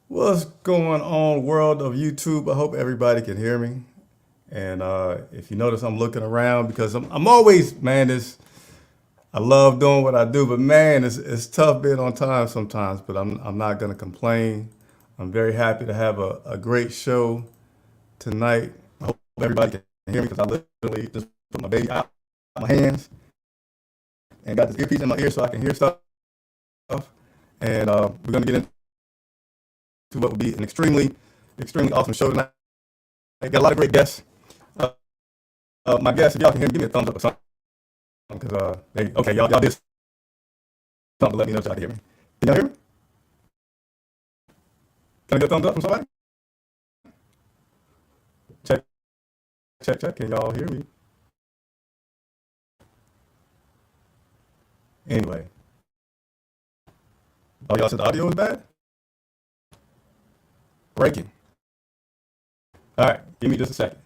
What's going on, world of YouTube? I hope everybody can hear me. And if you notice, I'm looking around because I'm always, man, I love doing what I do, but man, it's tough being on time sometimes, but I'm not going to complain. I'm very happy to have a great show tonight. I hope everybody can hear me because I literally just put my baby out of my hands and got this earpiece in my ear so I can hear stuff. And we're going to get into what will be an extremely awesome show tonight. I got a lot of great guests. My guests, if y'all can hear me, give me a thumbs up or something. Because okay, y'all did something to let me know if y'all can hear me. Can y'all hear me? Can I get a thumbs up from somebody? Check, check. Can y'all hear me? Anyway, oh, y'all said the audio is bad? Breaking. All right, give me just a second.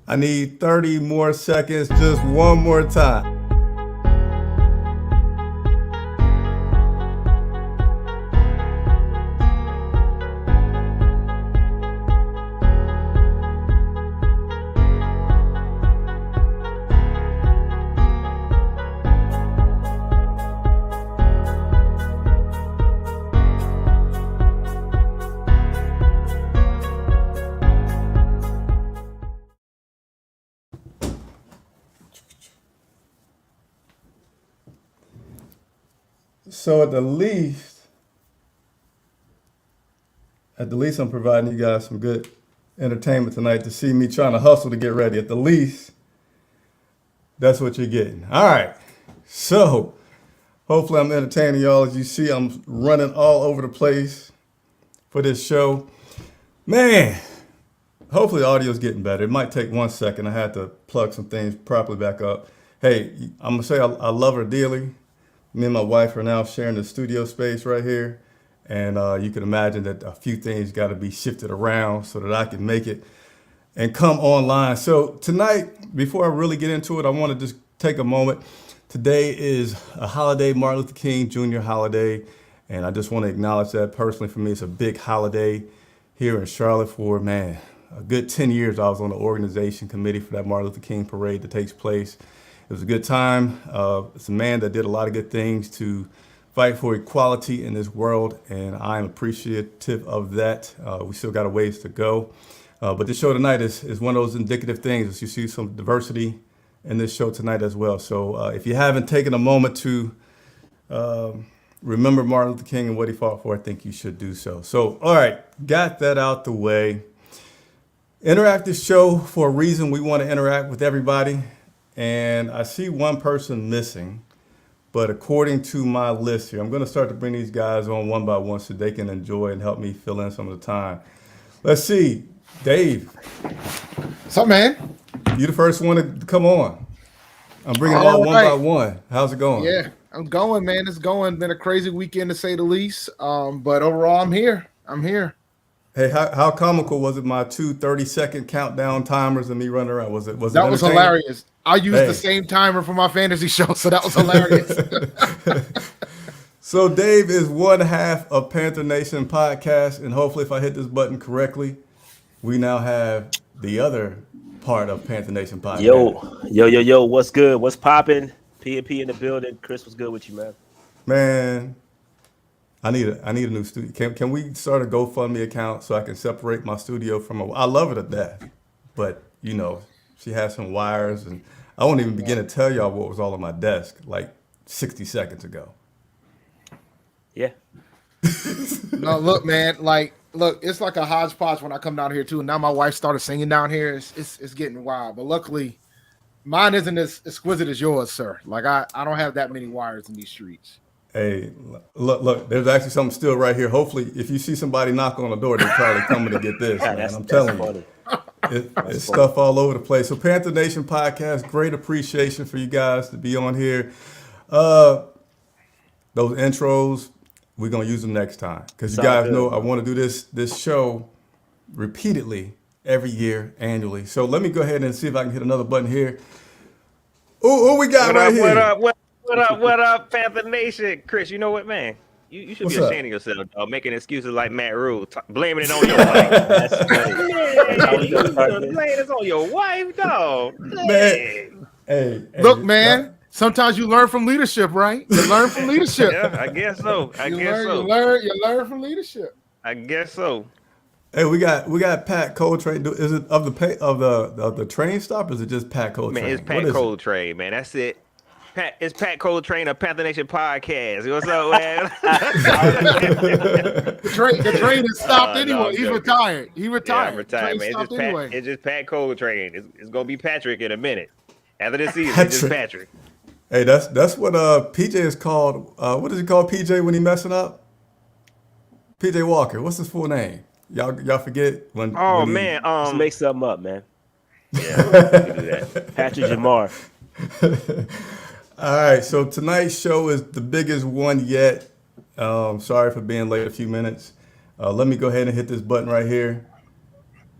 I need 30 more seconds, just one more time. So at the least, I'm providing you guys some good entertainment tonight to see me trying to hustle to get ready. At the least, that's what you're getting. All right. So hopefully I'm entertaining y'all. As you see, I'm running all over the place for this show. Man, hopefully the audio's getting better. It might take 1 second. I had to plug some things properly back up. Hey, I'm gonna say I love her dearly. Me and my wife are now sharing the studio space right here. And you can imagine that a few things got to be shifted around so that I can make it and come online. So tonight, before I really get into it, I want to just take a moment. Today is a holiday, Martin Luther King Jr. holiday. And I just want to acknowledge that personally for me. It's a big holiday here in Charlotte for, man, a good 10 years. I was on the organization committee for that Martin Luther King parade that takes place. It was a good time. It's a man that did a lot of good things to fight for equality in this world, and I'm appreciative of that. We still got a ways to go. But this show tonight is one of those indicative things. As you see some diversity in this show tonight as well. So if you haven't taken a moment to remember Martin Luther King and what he fought for, I think you should do so. So, all right, got that out the way. Interactive show for a reason. We want to interact with everybody. And I see one person missing, but according to my list here, I'm going to start to bring these guys on one by one so they can enjoy and help me fill in some of the time. Let's see, Dave. What's up, man? You the first one to come on. I'm bringing them All on one right. by one. How's it going? Yeah, I'm going, man. It's going. Been a crazy weekend to say the least. But overall, I'm here. I'm here. Hey, how comical was it? My two 30-second countdown timers and me running around. Was it That was entertaining? hilarious. I used the Hey. same timer for my fantasy show, so that was hilarious. So Dave is one half of Panther Nation podcast, and hopefully, if I hit this button correctly, we now have the other part of Panther Nation podcast. Yo, what's good? What's popping? P&P in the building. Chris, what's good with you, man? Man, I need a new studio. Can we start a GoFundMe account so I can separate my studio from a? I love it at that, but she has some wires, and I won't even begin to tell y'all what was all on my desk like 60 seconds ago. Yeah. No, look, man. Look, it's like a hodgepodge when I come down here too. Now my wife started singing down here. It's getting wild, but luckily, Mine isn't as exquisite as yours, sir. Like I don't have that many wires in these streets. Hey, look, there's actually something still right here. Hopefully, if you see somebody knock on the door, they're probably coming to get this, man. I'm telling you. It's stuff all over the place. So Panther Nation podcast, great appreciation for you guys to be on here. Those intros, we're going to use them next time. Because you guys know I want to do this show repeatedly every year, annually. So let me go ahead and see if I can hit another button here. Who we got right here? What up, Panther Nation? Chris, you know what, man? You should What's be ashamed of yourself, dog. Making excuses like Matt Rule, blaming it on your wife. That's funny. Blame it on your wife, dog. Man. Hey, Look, man. Sometimes you learn from leadership, right? You learn from leadership. Yeah, I guess so. You learn from leadership. I guess so. Hey, we got Pat Coletrain. Is it of the train stop? Or is it just Pat Coletrain? Man, it's Pat Coletrain, man. That's it. It's Pat Coletrain of Panther Nation podcast. What's up, man? the train is stopped anyway. No, He's retired. He retired. Yeah, I'm retired, man. It's just Pat Coletrain. It's gonna be Patrick in a minute. After this season, it's just Patrick. Hey, that's what PJ is called. What does he call PJ when he messing up? PJ Walker. What's his full name? Y'all forget when? Oh when man, just make something up, man. Yeah, we can do that. Patrick Jamar. All right, so tonight's show is the biggest one yet. Sorry for being late a few minutes. Let me go ahead and hit this button right here.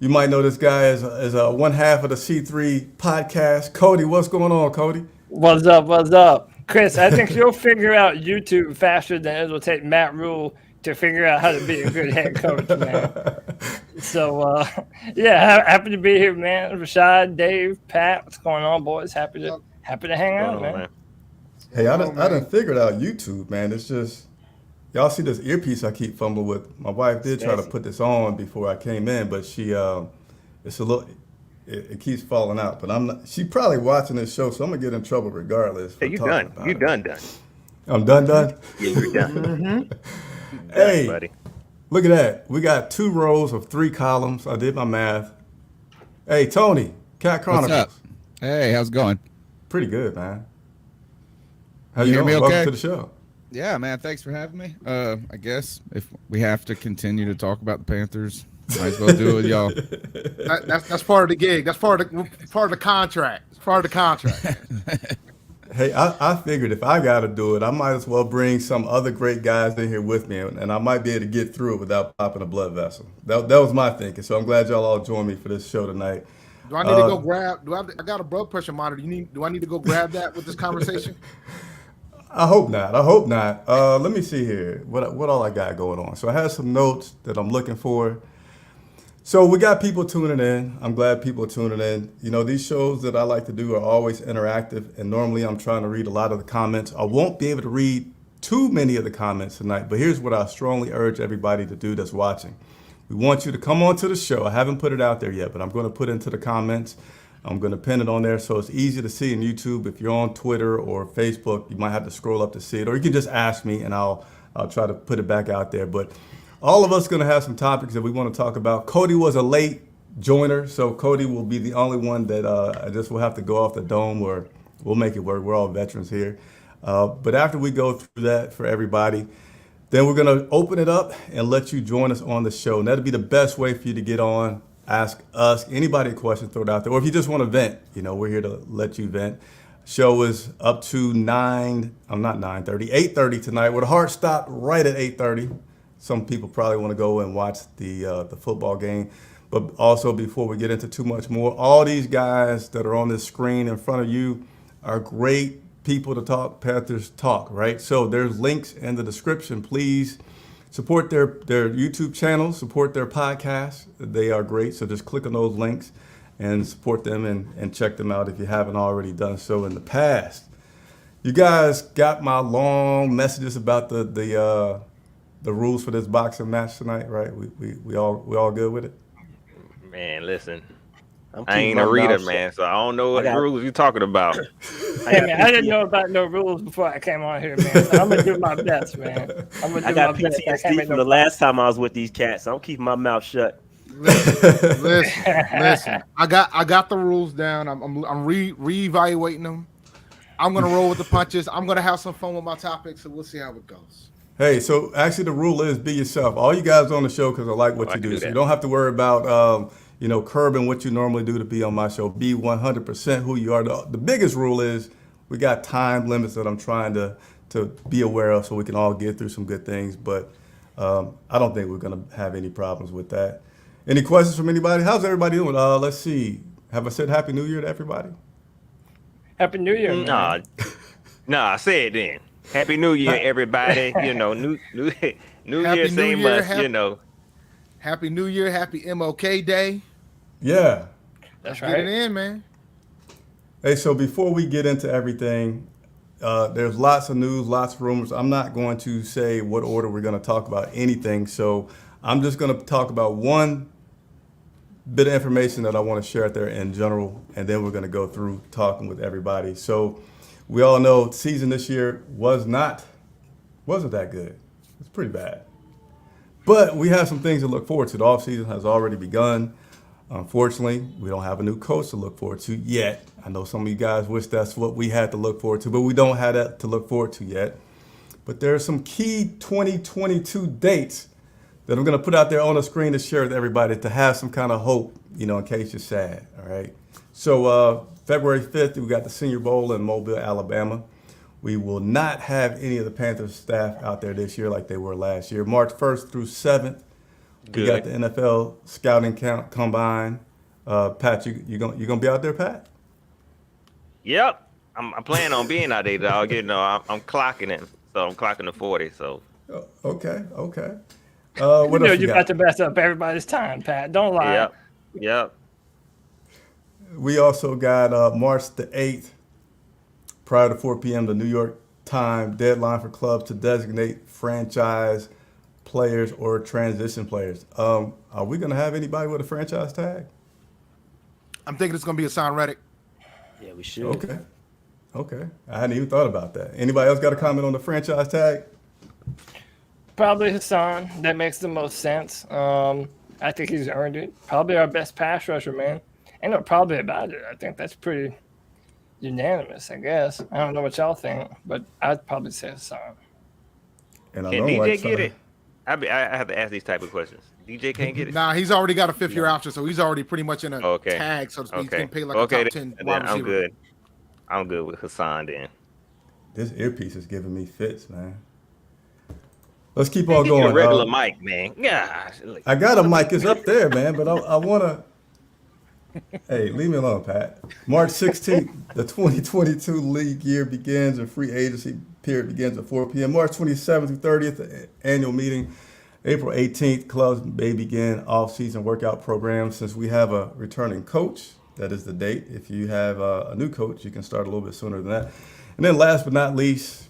You might know this guy as one half of the C3 podcast. Cody, what's going on, Cody? What's up? Chris, I think you'll figure out YouTube faster than it will take Matt Rule to figure out how to be a good head coach, man. So, happy to be here, man. Rashad, Dave, Pat, what's going on, boys? Happy to hang out, man. Hey, I done figured out YouTube, man. It's just, y'all see this earpiece I keep fumbling with. My wife did try to put this on before I came in, but she, it's a little, it keeps falling out. But I'm not, she probably watching this show, so I'm gonna get in trouble regardless. Hey, you done. I'm done? Yeah, you're done. Hey, buddy. Look at that. We got 2 rows of 3 columns. I did my math. Hey, Tony, Cat Chronicles. What's up? Hey, how's it going? Pretty good, man. How you hear doing? me Welcome okay? to the show. Yeah, man. Thanks for having me. I guess if we have to continue to talk about the Panthers, might as well do it with y'all. That's part of the gig. That's part of the contract. It's part of the contract. Hey, I figured if I got to do it, I might as well bring some other great guys in here with me, and I might be able to get through it without popping a blood vessel. That was my thinking. So I'm glad y'all all joined me for this show tonight. Do I need to go grab? I got a blood pressure monitor. Do I need to go grab that with this conversation? I hope not. Let me see here. What all I got going on. So I have some notes that I'm looking for. So we got people tuning in. I'm glad people are tuning in. You know, these shows that I like to do are always interactive, and normally I'm trying to read a lot of the comments. I won't be able to read too many of the comments tonight, but here's what I strongly urge everybody to do that's watching. We want you to come on to the show. I haven't put it out there yet, but I'm going to put it into the comments. I'm going to pin it on there so it's easy to see in YouTube. If you're on Twitter or Facebook, you might have to scroll up to see it, or you can just ask me and I'll try to put it back out there. But all of us are going to have some topics that we want to talk about. Cody was a late joiner, so Cody will be the only one that I just will have to go off the dome, or we'll make it work. We're all veterans here. But after we go through that for everybody, then we're going to open it up and let you join us on the show. And that'll be the best way for you to get on, ask us, anybody a question, throw it out there. Or if you just want to vent, you know, we're here to let you vent. Show is up to 8:30 tonight, with a hard stop right at 8:30. Some people probably want to go and watch the football game. But also, before we get into too much more, all these guys that are on this screen in front of you are great people to talk Panthers talk, right? So there's links in the description. Please support their YouTube channels, support their podcasts. They are great. So just click on those links and support them and check them out if you haven't already done so in the past. You guys got my long messages about the rules for this boxing match tonight, right? We all good with it? Man, listen. I ain't a reader, man, so I don't know what rules you're talking about. Hey, man, I didn't know about no rules before I came on here, man. So I'm gonna do my best, man. I got PTSD from the last time I was with these cats, so I'm keeping my mouth shut. Listen. I got the rules down. I'm reevaluating them. I'm gonna roll with the punches. I'm gonna have some fun with my topics, and we'll see how it goes. Hey, so actually the rule is be yourself. All you guys on the show because I like what I you can do. do So you that. don't have to worry about curbing what you normally do to be on my show. Be 100% who you are. The biggest rule is we got time limits that I'm trying to be aware of so we can all get through some good things. But I don't think we're gonna have any problems with that. Any questions from anybody? How's everybody doing? Let's see. Have I said Happy New Year to everybody? Happy New Year, man. Nah, say it then. Happy New Year, everybody. New Happy Year, same New Year, us, Happy New Year, happy MLK Day. Yeah. That's Get it right. in, man. Hey, so before we get into everything, there's lots of news, lots of rumors. I'm not going to say what order we're going to talk about anything. So I'm just going to talk about one bit of information that I want to share out there in general, and then we're going to go through talking with everybody. So we all know season this year wasn't that good. It's pretty bad. But we have some things to look forward to. The offseason has already begun. Unfortunately, we don't have a new coach to look forward to yet. I know some of you guys wish that's what we had to look forward to, but we don't have that to look forward to yet. But there are some key 2022 dates that I'm going to put out there on the screen to share with everybody to have some kind of hope, in case you're sad, all right? So February 5th, we got the Senior Bowl in Mobile, Alabama. We will not have any of the Panthers staff out there this year like they were last year. March 1st through 7th, we got the NFL scouting combine. Pat, you gonna be out there, Pat? Yep. I'm planning on being out there, dog. I'm clocking it. So I'm clocking the 40. So Okay. What You else know you you're got? about to mess up everybody's time, Pat. Don't lie. yep. We also got March the 8th, prior to 4 p.m., the New York time deadline for clubs to designate franchise players or transition players. Are we going to have anybody with a franchise tag? I'm thinking it's gonna be a Hassan Reddick. Yeah, we should. Okay. I hadn't even thought about that. Anybody else got a comment on the franchise tag? Probably Hassan. That makes the most sense. I think he's earned it. Probably our best pass rusher, man. Ain't no probably about it. I think that's pretty unanimous, I guess. I don't know what y'all think, but I'd probably say Hassan. And I Can know DJ like get it? I have to ask these type of questions. DJ can't get it. Nah, he's already got a 5th-year option, so he's already pretty much in a tag, so to speak. He's getting paid like a top 10 wide I'm receiver. good. I'm good with Hassan then. This earpiece is giving me fits, man. Let's keep Man, on get you going. a regular mic, man. Gosh. I got a mic. It's up there, man, but I want to. Hey, leave me alone, Pat. March 16th, the 2022 league year begins and free agency period begins at 4 p.m. March 27th through 30th, the annual meeting. April 18th, clubs may begin off-season workout programs. Since we have a returning coach, that is the date. If you have a new coach, you can start a little bit sooner than that. And then last but not least,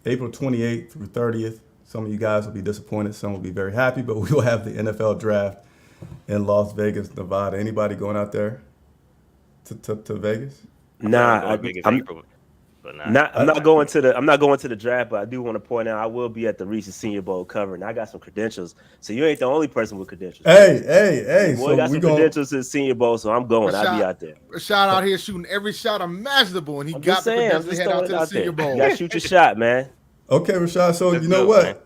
April 28th through 30th. Some of you guys will be disappointed. Some will be very happy, but we will have the NFL draft in Las Vegas, Nevada. Anybody going out there to Vegas? Nah, I'm not going to the draft, but I do want to point out I will be at the Reese's Senior Bowl covering. I got some credentials, so you ain't the only person with credentials. Hey! Boy, got some credentials to the Senior Bowl, so I'm going. I'll be out there. Rashad out here shooting every shot imaginable, and he I'm got just the saying, I'm credentials to just head out throwing to it the out Senior there. Bowl. You gotta shoot your shot, man. Okay, Rashad. So Let's you know go, what? man.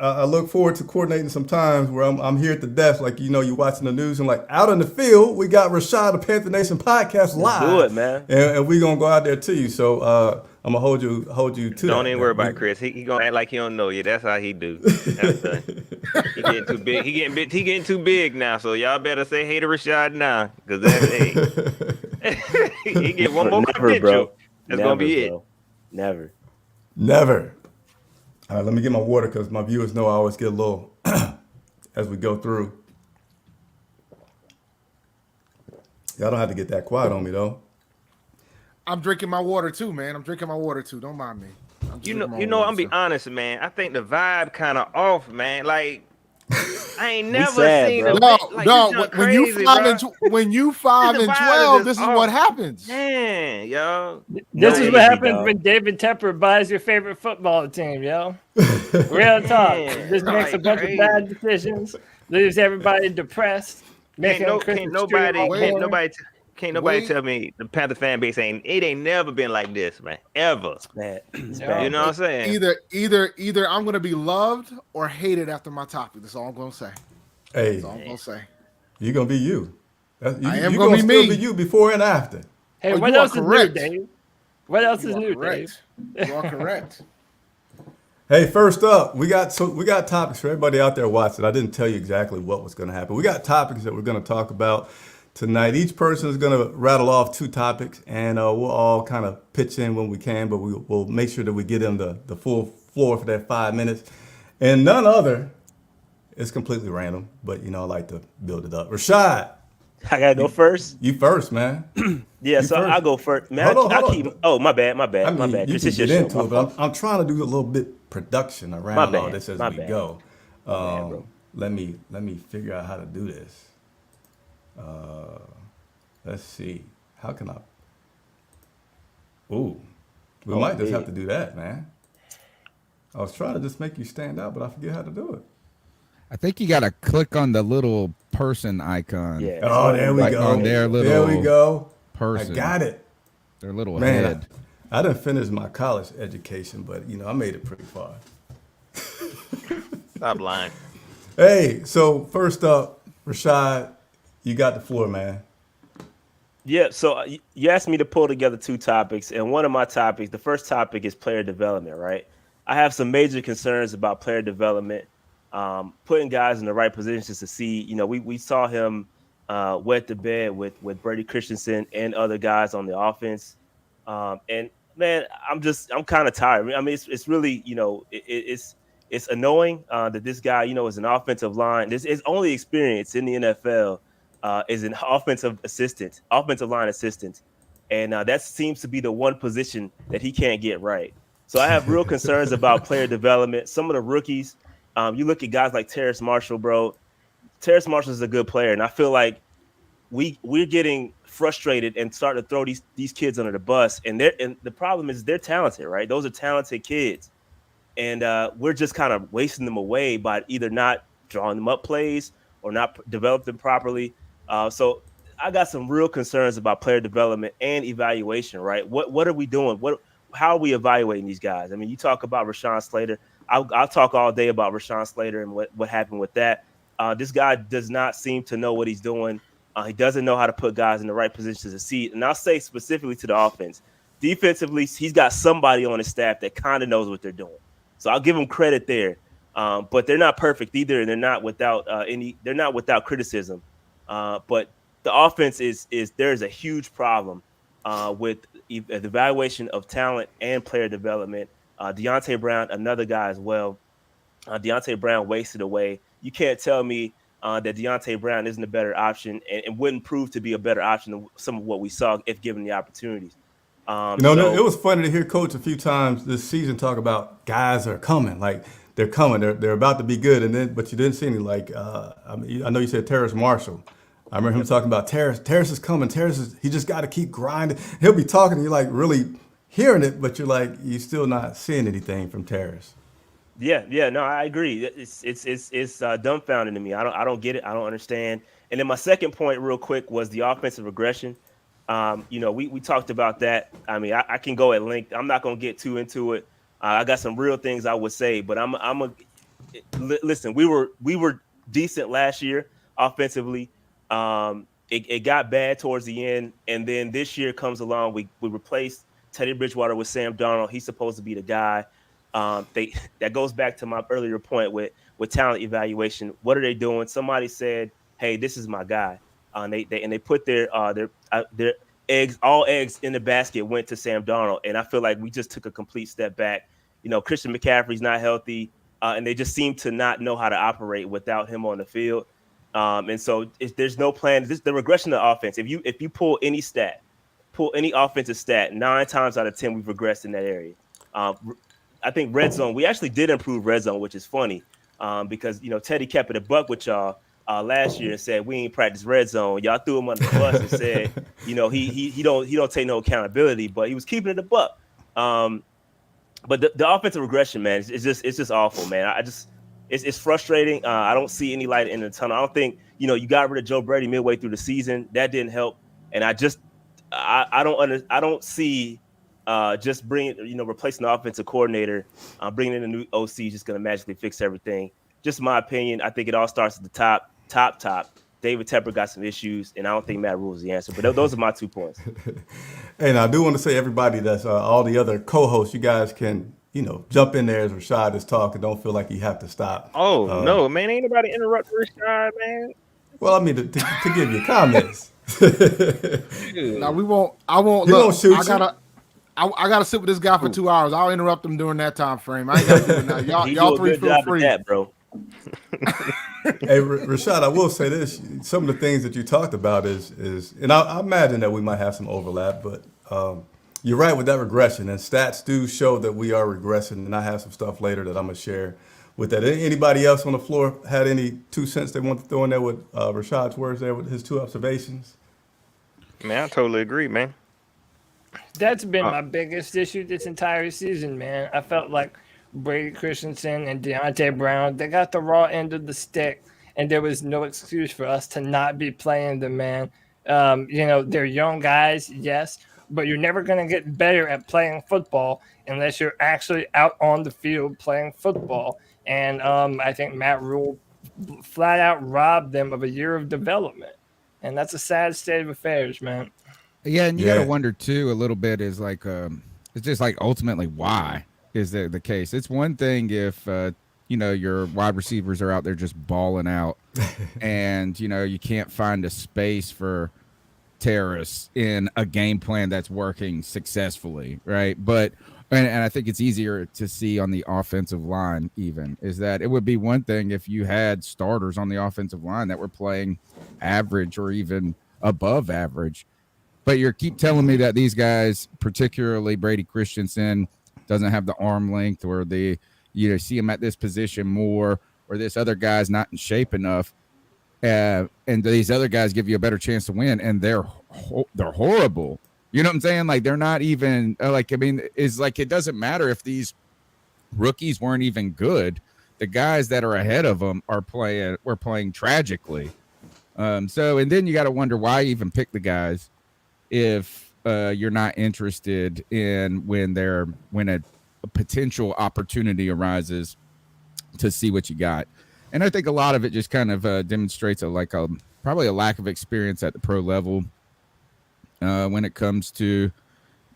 I look forward to coordinating some times where I'm here at the desk, like you're watching the news, and like out in the field, we got Rashad, the Panther Nation podcast live. Do it, man. And we're gonna go out there to you. So I'm gonna hold you to Don't that. even worry about it, Chris. He gonna act like he don't know you. That's how he do. That's done. He getting too big. He getting too big now. So y'all better say hey to Rashad now, because that's he get one more credential. Bro. That's gonna be it. Never. All right, let me get my water because my viewers know I always get a little as we go through. Y'all don't have to get that quiet on me though. I'm drinking my water too, man. Don't mind me. I'm be honest, man. I think the vibe kind of off, man. Like I ain't never sad, seen bro. a No, like, no. this When you crazy, 5 bro. and when you 5 The and vibe is 12, just this is off. what happens. Man, yo. This is energy, what happens dog. when David Tepper buys your favorite football team, yo. Real talk. Man, Just makes a like bunch crazy. of bad decisions, leaves everybody depressed. Making Can't nobody Wait. tell me the Panther fan base ain't never been like this, man. Ever. It's bad. It's No. bad. You know what I'm saying? Either I'm gonna be loved or hated after my topic. That's all I'm gonna say. Hey, That's all I'm gonna say. you're gonna be you. I am you're gonna be still me. be you before and after. Hey, Oh, what you are else is new, correct. Dave? What else You is are new, correct. Dave? You are correct. Hey, first up, we got topics for everybody out there watching. I didn't tell you exactly what was going to happen. We got topics that we're going to talk about tonight. Each person is going to rattle off 2 topics, and we'll all kind of pitch in when we can, but we'll make sure that we get in the full floor for that 5 minutes. And none other, it's completely random, but I like to build it up. Rashad, I gotta go first. you first, man. Yeah, You so first. I'll go first. Man, Hold I'll on. keep. Oh, my bad. I mean, My bad. you Chris, can it's your get show. into My it, but fault. I'm trying to do a little bit production My around all bad. this as My we bad. go. bad, bro. Let me figure out how to do this. Let's see. How can I? Ooh, we Oh, might just have big. to do that, man. I was trying to just make you stand out, but I forget how to do it. I think you gotta click on the little person icon. Yeah. Oh, there we Like go. on their There we little go. person. I got it, Their little man. head. I didn't finish my college education, but I made it pretty far. Stop lying. Hey, so first up, Rashad, you got the floor, man. Yeah, so you asked me to pull together 2 topics, and one of my topics, the first topic is player development, right? I have some major concerns about player development, putting guys in the right positions to succeed. We saw him wet the bed with Brady Christensen and other guys on the offense, and man, I'm kind of tired. I mean, it's really it's annoying that this guy is an offensive line. This is only experience in the NFL. Is an offensive line assistant, and that seems to be the one position that he can't get right. So I have real concerns about player development. Some of the rookies, you look at guys like Terrace Marshall, bro. Terrace Marshall is a good player, and I feel like we're getting frustrated and starting to throw these kids under the bus. And the problem is they're talented, right? Those are talented kids, and we're just kind of wasting them away by either not drawing them up plays or not develop them properly. So I got some real concerns about player development and evaluation, right? What are we doing? How are we evaluating these guys? I mean, you talk about Rashawn Slater. I'll talk all day about Rashawn Slater and what happened with that. This guy does not seem to know what he's doing. He doesn't know how to put guys in the right positions to succeed. And I'll say specifically to the offense, defensively, he's got somebody on his staff that kind of knows what they're doing. So I'll give him credit there. But they're not perfect either, and they're not without criticism. But the offense there's a huge problem with the evaluation of talent and player development. Deontay Brown, another guy as well. Deontay Brown wasted away. You can't tell me that Deontay Brown isn't a better option and wouldn't prove to be a better option than some of what we saw if given the opportunities. It was funny to hear Coach a few times this season talk about guys are coming, like they're coming, they're about to be good, but you didn't see any I know you said Terrace Marshall. I remember him talking about Terrace. Terrace is coming. He just got to keep grinding. He'll be talking, you're like really hearing it, but you're still not seeing anything from Terrace. Yeah, no, I agree. It's dumbfounding to me. I don't get it. I don't understand. And then my second point, real quick, was the offensive regression. We talked about that. I mean, I can go at length. I'm not gonna get too into it. I got some real things I would say, but listen. We were decent last year offensively. It got bad towards the end, and then this year comes along. We replaced Teddy Bridgewater with Sam Darnold. He's supposed to be the guy. That goes back to my earlier point with talent evaluation. What are they doing? Somebody said, "Hey, this is my guy." They put their all eggs in the basket went to Sam Darnold, and I feel like we just took a complete step back. Christian McCaffrey's not healthy, and they just seem to not know how to operate without him on the field. And so if there's no plan, the regression of offense. If you pull any offensive stat, 9 times out of 10 we've regressed in that area. I think red zone. We actually did improve red zone, which is funny because Teddy kept it a buck with y'all last year and said we ain't practice red zone. Y'all threw him under the bus and said he don't take no accountability, but he was keeping it a buck. But the offensive regression, man, it's just awful, man. It's frustrating. I don't see any light in the tunnel. I don't think you got rid of Joe Brady midway through the season. That didn't help. And I don't see just replacing the offensive coordinator, bringing in a new OC is just going to magically fix everything. Just my opinion. I think it all starts at the top. David Tepper got some issues, and I don't think Matt Rule is the answer. But those are my 2 points. Hey, now I do want to say, everybody that's all the other co-hosts, you guys can, jump in there as Rashad is talking. Don't feel like you have to stop. Oh, no, man. Ain't nobody interrupt Rashad, man. Well, I mean, to give you comments. No, we won't. I won't. He Look, won't shoot I gotta sit with this guy for 2 hours. I'll interrupt him during that time frame. I ain't got to do it now. Y'all do a three good feel job free. at that, bro. Hey, Rashad, I will say this. Some of the things that you talked about is and I imagine that we might have some overlap, but you're right with that regression. And stats do show that we are regressing, and I have some stuff later that I'm going to share with that. Anybody else on the floor had any 2 cents they want to throw in there with Rashad's words there with his 2 observations? Man, I totally agree, man. That's been my biggest issue this entire season, man. I felt like Brady Christensen and Deontay Brown, they got the raw end of the stick, and there was no excuse for us to not be playing them, man. They're young guys, yes, but you're never going to get better at playing football unless you're actually out on the field playing football. And I think Matt Rule flat out robbed them of a year of development. And that's a sad state of affairs, man. Yeah, and you got to wonder too a little bit is like it's just like ultimately why is that the case? It's one thing if your wide receivers are out there just balling out, and you can't find a space for terrorists in a game plan that's working successfully, right? But and I think it's easier to see on the offensive line even is that it would be one thing if you had starters on the offensive line that were playing average or even above average. But you keep telling me that these guys, particularly Brady Christensen, doesn't have the arm length, or see him at this position more, or this other guy's not in shape enough, and these other guys give you a better chance to win, and they're horrible. You know what I'm saying? Like they're not even it's like it doesn't matter if these rookies weren't even good. The guys that are ahead of them were playing tragically. And then you got to wonder why even pick the guys if you're not interested in when a potential opportunity arises to see what you got. And I think a lot of it just kind of demonstrates probably a lack of experience at the pro level when it comes to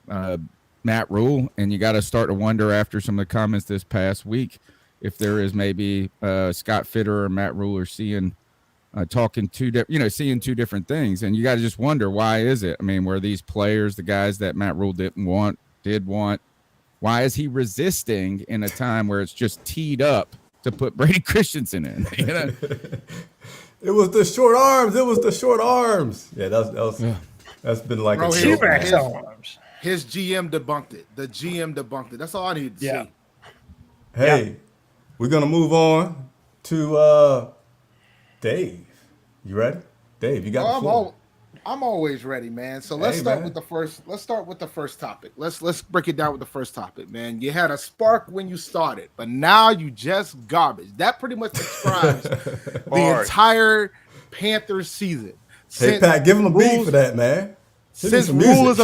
Matt Rule. And you got to start to wonder after some of the comments this past week if there is maybe Scott Fitter or Matt Rule are seeing seeing 2 different things. And you got to just wonder, why is it? I mean, were these players, the guys that Matt Rule did want, why is he resisting in a time where it's just teed up to put Brady Christensen in? It was the short arms. Yeah, that's been like Bro, a his GM debunked it. The GM debunked it. That's all I need to see. Hey, we're going to move on to Dave. You ready? Dave, you got the floor. I'm always ready, man. So let's start with the first topic. Let's break it down with the first topic, man. You had a spark when you started, but now you just garbage. That pretty much describes the entire Panthers season. Hey, Pat, give him a beat for that, man. Since Rule is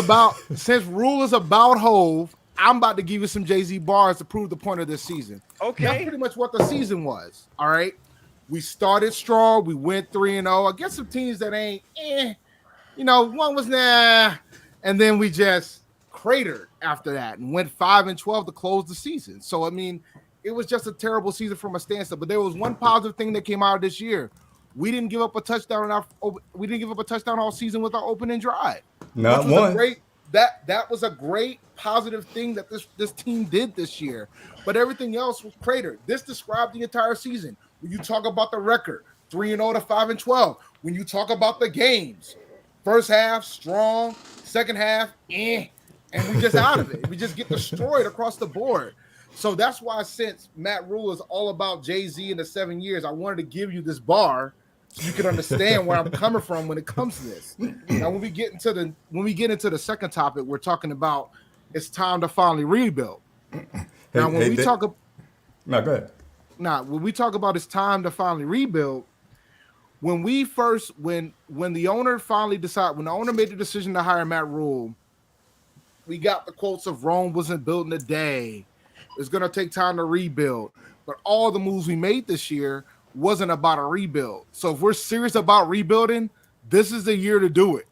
about Hove, I'm about to give you some Jay-Z bars to prove the point of this season. Okay. That's pretty much what the season was. All right. We started strong. We went 3-0 against some teams that ain't, one was nah. And then we just cratered after that and went 5-12 to close the season. So, I mean, it was just a terrible season from a standstill. But there was one positive thing that came out of this year. We didn't give up a touchdown all season with our opening drive. Not one. That was a great positive thing that this team did this year. But everything else was cratered. This described the entire season. When you talk about the record, 3-0 to 5-12. When you talk about the games, first half strong, second half and we just out of it. We just get destroyed across the board. So that's why, since Matt Rule is all about Jay-Z in the 7 years, I wanted to give you this bar so you can understand where I'm coming from when it comes to this. Now, when we get into the second topic, we're talking about it's time to finally rebuild. Now, when we talk about it's time to finally rebuild, when the owner finally decided, when the owner made the decision to hire Matt Rule, we got the quotes of Rome wasn't built in a day. It's going to take time to rebuild. But all the moves we made this year wasn't about a rebuild. So if we're serious about rebuilding, this is the year to do it.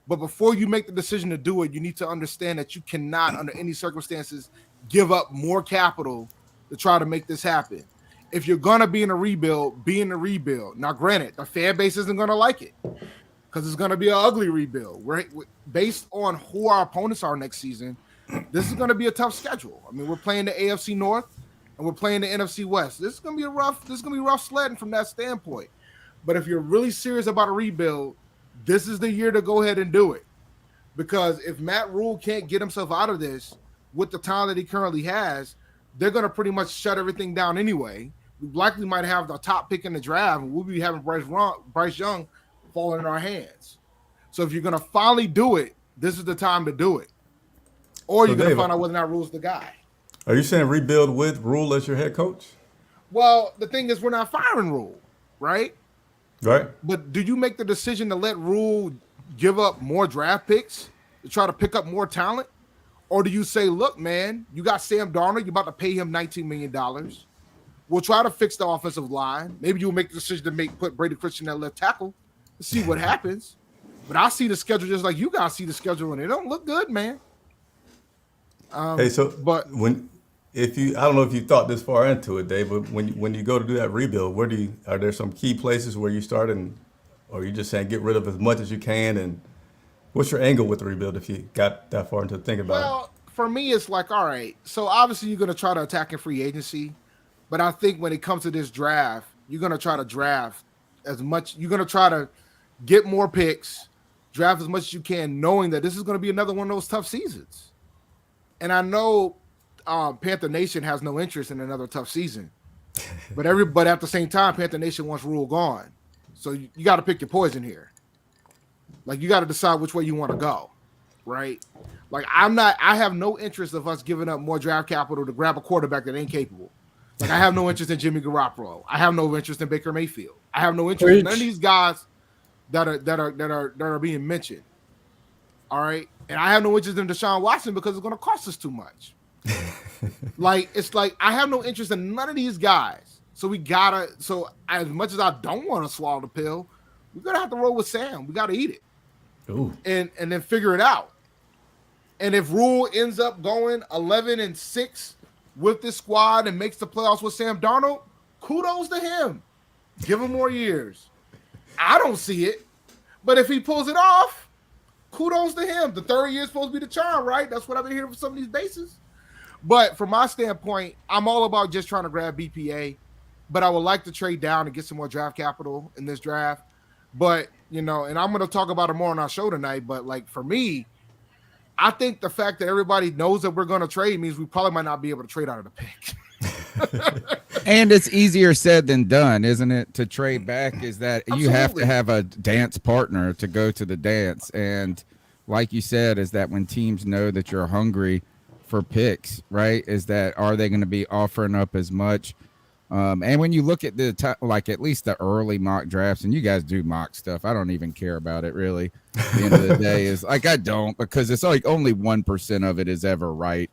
But before you make the decision to do it, you need to understand that you cannot, under any circumstances, give up more capital to try to make this happen. If you're going to be in a rebuild, be in a rebuild. Now, granted, the fan base isn't going to like it because it's going to be an ugly rebuild. Based on who our opponents are next season, this is going to be a tough schedule. I mean, we're playing the AFC North and we're playing the NFC West. This is going to be rough sledding from that standpoint. But if you're really serious about a rebuild, this is the year to go ahead and do it. Because if Matt Rule can't get himself out of this with the talent that he currently has, they're going to pretty much shut everything down anyway. We likely might have the top pick in the draft, and we'll be having Bryce Young falling in our hands. So if you're going to finally do it, this is the time to do it. Or you're going to find out whether or not Rule's the guy. Are you saying rebuild with Rule as your head coach? Well, the thing is, we're not firing Rule, right? Right. But do you make the decision to let Rule give up more draft picks to try to pick up more talent? Or do you say, look, man, you got Sam Darnold, you're about to pay him $19 million. We'll try to fix the offensive line. Maybe you'll make the decision to put Brady Christian at left tackle to see what happens. But I see the schedule just like you guys see the schedule, and it don't look good, man. I don't know if you thought this far into it, Dave, but when you go to do that rebuild, are there some key places where you start, or are you just saying get rid of as much as you can? And what's your angle with the rebuild if you got that far into thinking about it? Well, for me, it's like, all right, so obviously you're going to try to attack in free agency, but I think when it comes to this draft, you're going to try to draft as much. You're going to try to get more picks, draft as much as you can, knowing that this is going to be another one of those tough seasons. And I know Panther Nation has no interest in another tough season, but at the same time, Panther Nation wants Rule gone. So you got to pick your poison here. Like, you got to decide which way you want to go, right? Like, I have no interest of us giving up more draft capital to grab a quarterback that ain't capable. Like, I have no interest in Jimmy Garoppolo. I have no interest in Baker Mayfield. I have no interest in none of these guys that are being mentioned. All right. And I have no interest in Deshaun Watson because it's going to cost us too much. I have no interest in none of these guys. So as much as I don't want to swallow the pill, we're going to have to roll with Sam. We got to eat it. Ooh. And then figure it out. And if Rule ends up going 11-6 with this squad and makes the playoffs with Sam Darnold, kudos to him. Give him more years. I don't see it. But if he pulls it off, kudos to him. The third year is supposed to be the charm, right? That's what I've been hearing from some of these bases. But from my standpoint, I'm all about just trying to grab BPA. But I would like to trade down and get some more draft capital in this draft. But, and I'm going to talk about it more on our show tonight. But, like, for me, I think the fact that everybody knows that we're going to trade means we probably might not be able to trade out of the pick. And it's easier said than done, isn't it? To trade back is that you have to have a dance partner to go to the dance. And like you said, is that when teams know that you're hungry for picks, right? Is that, are they going to be offering up as much? And when you look at at least the early mock drafts, and you guys do mock stuff, I don't even care about it really. At the end of the day is like, I don't, because it's like only 1% of it is ever right.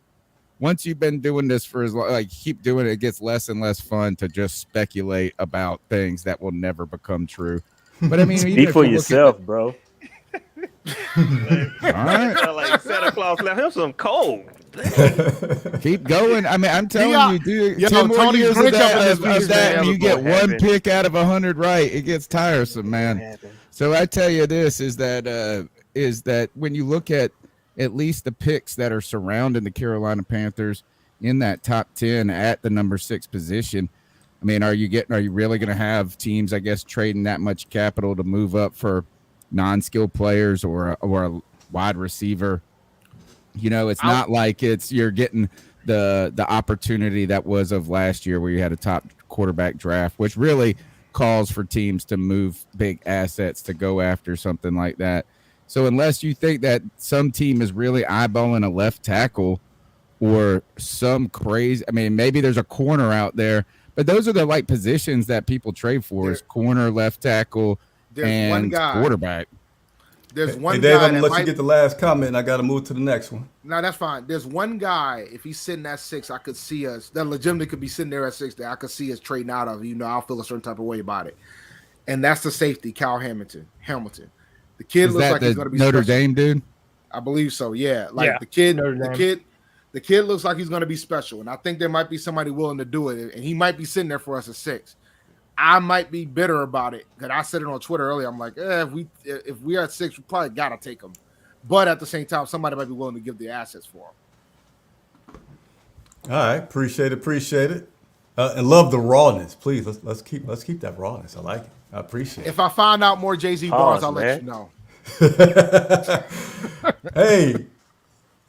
Once you've been doing this for as long, like keep doing it, it gets less and less fun to just speculate about things that will never become true. But I mean, speak for yourself, bro. All right. Like Santa Claus left him some cold. Keep going. I mean, I'm telling you, dude, 10 more Tony's years Grinch of that, up in of his that, and you get What one happened? pick out of 100 right. It gets tiresome, man. So I tell you this is that when you look at least the picks that are surrounding the Carolina Panthers in that top 10 at the number 6 position, I mean, are you really going to have teams, I guess, trading that much capital to move up for non-skilled players or a wide receiver? It's not like you're getting the opportunity that was of last year where you had a top quarterback draft, which really calls for teams to move big assets to go after something like that. So unless you think that some team is really eyeballing a left tackle or some crazy, I mean, maybe there's a corner out there, But those are the like positions that people trade for: is corner, left tackle, and quarterback. There's one hey, Dave, guy I'm gonna let you get the last comment, and I got to move to the next one. No, that's fine. There's one guy, if he's sitting at 6, I could see us, that legitimately could be sitting there at 6 that I could see us trading out of. I'll feel a certain type of way about it. And that's the safety, Cal Hamilton. The kid looks like he's going to be Notre special. Dame dude? I believe so, yeah. The kid looks like he's going to be special. And I think there might be somebody willing to do it. And he might be sitting there for us at 6. I might be bitter about it because I said it on Twitter earlier. I'm like, if we are at 6, we probably gotta take him. But at the same time, somebody might be willing to give the assets for him. All right, appreciate it, and love the rawness. Please let's keep that rawness. I like it. I appreciate it. If I find out more Jay-Z bars, I'll let you know. Hey,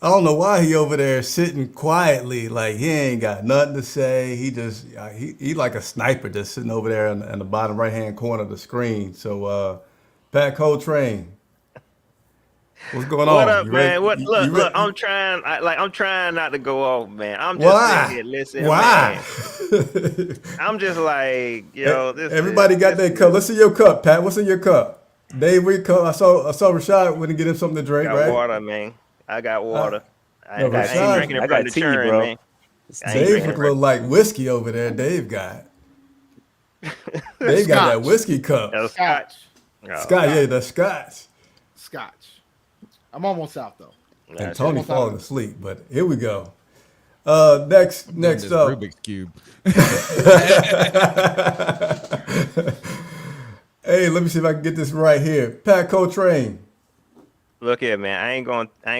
I don't know why he over there sitting quietly, like he ain't got nothing to say. He just he like a sniper just sitting over there in the bottom right hand corner of the screen. So Pat Coletrain, what's going on? What up, man? Look, I'm trying not to go off, man. I'm just sitting here listening. Why? Man. I'm just like, everybody got their cup. Let's see your cup, Pat. What's in your cup? Dave, we cup. I saw Rashad went to get him something to drink, right? Water, man. I got water. I ain't drinking it I from got the tea, churn, bro. man. Dave look a little like whiskey over there. Dave got. Dave got that whiskey cup. That's Scotch. Scotch, yeah, that's Scotch. Scotch. I'm almost out though. And Tony falling asleep, but here we go. Next up. Rubik's Cube. Hey, let me see if I can get this right here. Pat Coletrain. Look here, man. I ain't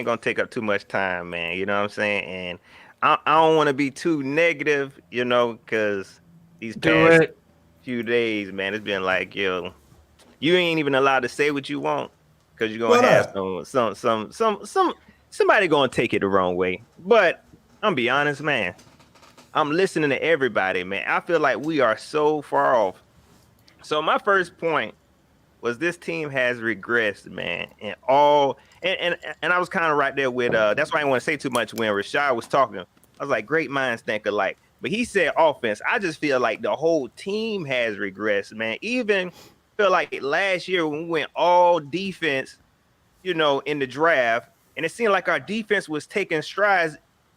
gonna take up too much time, man. You know what I'm saying? And I don't want to be too negative, because these past few days, man, it's been like, you ain't even allowed to say what you want because you're gonna have somebody gonna take it the wrong way. But I'm gonna be honest, man. I'm listening to everybody, man. I feel like we are so far off. So my first point was this team has regressed, man, and I was kind of right there with that's why I didn't want to say too much when Rashad was talking. I was like, great minds think alike. But he said offense. I just feel like the whole team has regressed, man. Even feel like last year when we went all defense, in the draft, and it seemed like our defense was taking strides.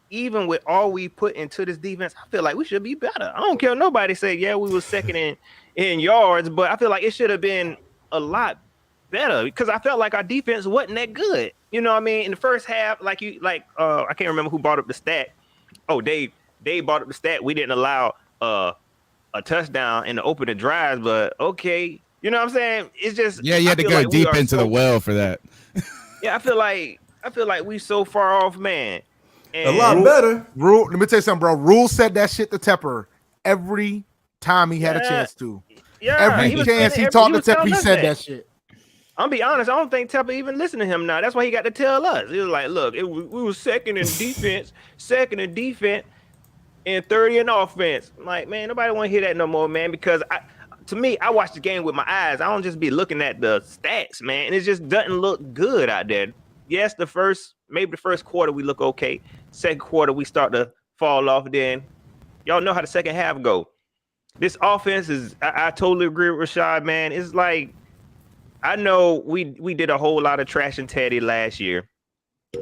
Even with all we put into this defense, I feel like we should be better. I don't care if nobody say, we was second in yards, but I feel like it should have been a lot better because I felt like our defense wasn't that good. You know what I mean? In the first half, I can't remember who brought up the stat. Oh, Dave brought up the stat. We didn't allow a touchdown in the opening drives, but okay. You know what I'm saying? It's just you had to go deep into the well for that. Yeah, I feel like we so far off, man. And a lot better. Let me tell you something, bro. Rule said that shit to Tepper every time he had a chance to. Yeah, every chance he talked to Tepper, he said that shit. I'm be honest, I don't think Tepper even listened to him now. That's why he got to tell us. He was like, look, we was second in defense, and 30 in offense. I'm like, man, nobody want to hear that no more, man, because I watch the game with my eyes. I don't just be looking at the stats, man, and it just doesn't look good out there. Yes, maybe the first quarter we look okay. Second quarter we start to fall off. Then y'all know how the second half go. This offense is. I totally agree with Rashad, man. It's like I know we did a whole lot of trash and Teddy last year,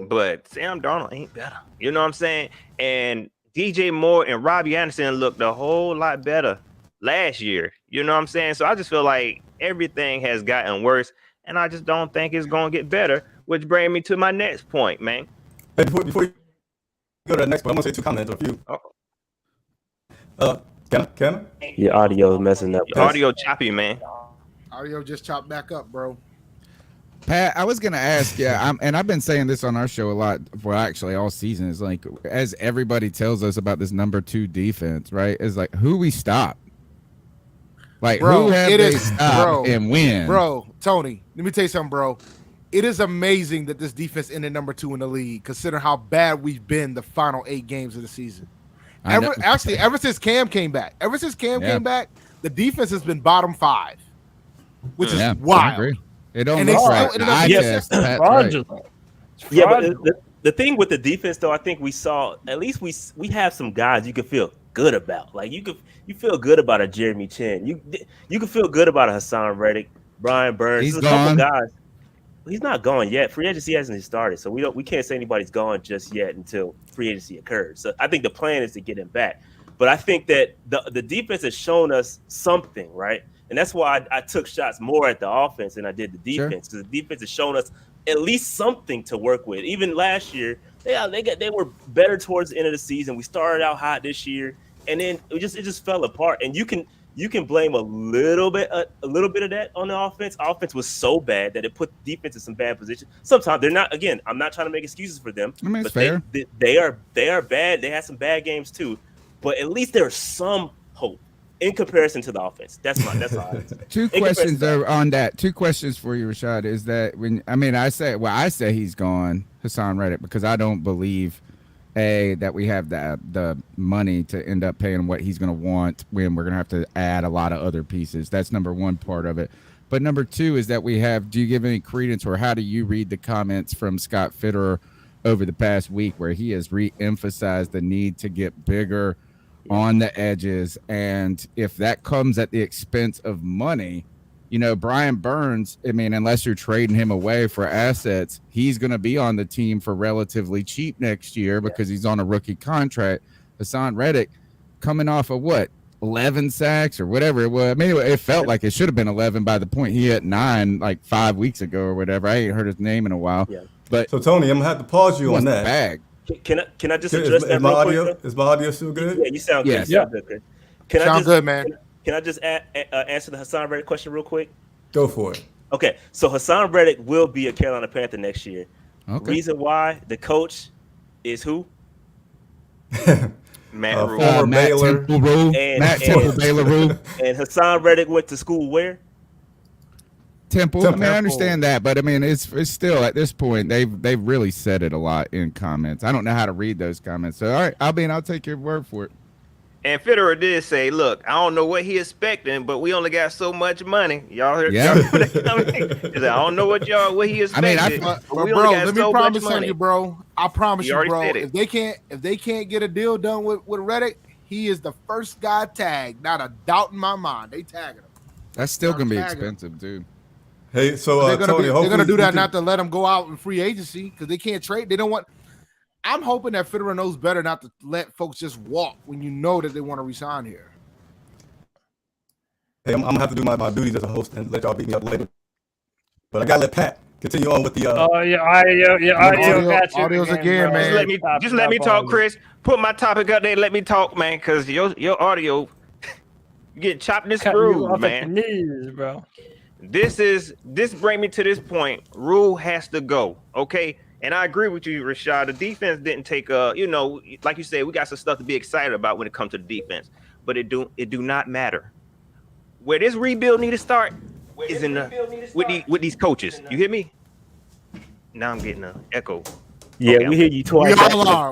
but Sam Darnold ain't better. You know what I'm saying? And DJ Moore and Robbie Anderson looked a whole lot better last year. You know what I'm saying? So I just feel like everything has gotten worse, and I just don't think it's gonna get better. Which brings me to my next point, man. Hey, before you go to the next point, I'm gonna say 2 comments or a few. Can I? Your audio is messing up. Audio choppy, man. Audio just chopped back up, bro. Pat, I was gonna ask, and I've been saying this on our show a lot. Well, actually, all season is like, as everybody tells us about this number 2 defense, right? Is like who we stop. Like bro, who have they stopped and win? Bro, Tony, let me tell you something, bro. It is amazing that this defense ended number 2 in the league, considering how bad we've been the final 8 games of the season. Ever since Cam came back, the defense has been bottom 5, which is wild. I agree. It don't look right. Yeah, but the thing with the defense, though, I think we saw at least we have some guys you can feel. good about. Like you feel good about a Jeremy Chin. You can feel good about a Hassan Reddick, Brian Burns. He's There's gone. a couple guys. He's not gone yet. Free agency hasn't started, so we can't say anybody's gone just yet until free agency occurs. So I think the plan is to get him back. But I think that the defense has shown us something, right? And that's why I took shots more at the offense than I did the defense, because the defense has shown us at least something to work with. Even last year, they were better towards the end of the season. We started out hot this year, and then it just fell apart. And you can blame a little bit of that on the offense. Offense was so bad that it put defense in some bad positions. Sometimes they're not. Again, I'm not trying to make excuses for them. I mean, it's but fair. They are bad. They had some bad games too, but at least there's some hope in comparison to the offense. That's all I would say. Two questions on that. Two questions for you, Rashad. Is that I say he's gone, Hassan Reddick, because I don't believe that we have the money to end up paying what he's going to want when we're going to have to add a lot of other pieces. That's number one part of it. But number two is that do you give any credence, or how do you read the comments from Scott Fitterer over the past week where he has re-emphasized the need to get bigger on the edges? And if that comes at the expense of money, Brian Burns, I mean, unless you're trading him away for assets, he's going to be on the team for relatively cheap next year because he's on a rookie contract. Hassan Reddick coming off of 11 sacks or whatever it was. I mean, it felt like it should have been 11 by the point he hit 9 like 5 weeks ago or whatever. I ain't heard his name in a while. Yeah. But so Tony, I'm gonna have to pause you on that. Bag. Can I just address that real quick? Is my audio still good? Yeah, you sound good. Yes. You sound good. Sound good, man. Can I just answer the Hassan Reddick question real quick? Go for it. Okay, so Hassan Reddick will be a Carolina Panther next year. Okay. Reason why? The coach is who? Matt Rule. Former Matt Baylor. Temple Rule. Matt Temple Baylor Rule. And Hassan Reddick went to school where? Temple. I mean, I understand that, but I mean, it's still at this point they've really said it a lot in comments. I don't know how to read those comments, so all right, I'll take your word for it. And Fitterer did say, "Look, I don't know what he expecting, but we only got so much money." Y'all heard? Yeah. Y'all heard that? I said, I don't know what he expecting. But we bro, only got let me so promise much money. you, bro. I promise You you, already bro. said it. If they can't get a deal done with Reddick, he is the first guy tagged. Not a doubt in my mind. They tagging him. That's still gonna be Tagging him. expensive, dude. Hey, so They're gonna Tony, they're gonna do that hopefully not to let him go out in free agency because they can't trade. They don't want. I'm hoping that Fitterer knows better not to let folks just walk when you know that they want to resign here. Hey, I'm gonna have to do my duties as a host and let y'all beat me up later. But I gotta let Pat continue on with the. Your audio got you Audio's again, bro. man. Just let me talk, Chris. Put my topic up there. Let me talk, man, because your audio get chopped and Cut you screwed, off man. at the knees, bro. This bring me to this point. Rule has to go, okay? And I agree with you, Rashad. The defense didn't take like you said, we got some stuff to be excited about when it comes to the defense, but it do not matter. Where this rebuild need to start is with these coaches. You hear me? Now I'm getting an echo. Yeah, Okay, we hear you twice.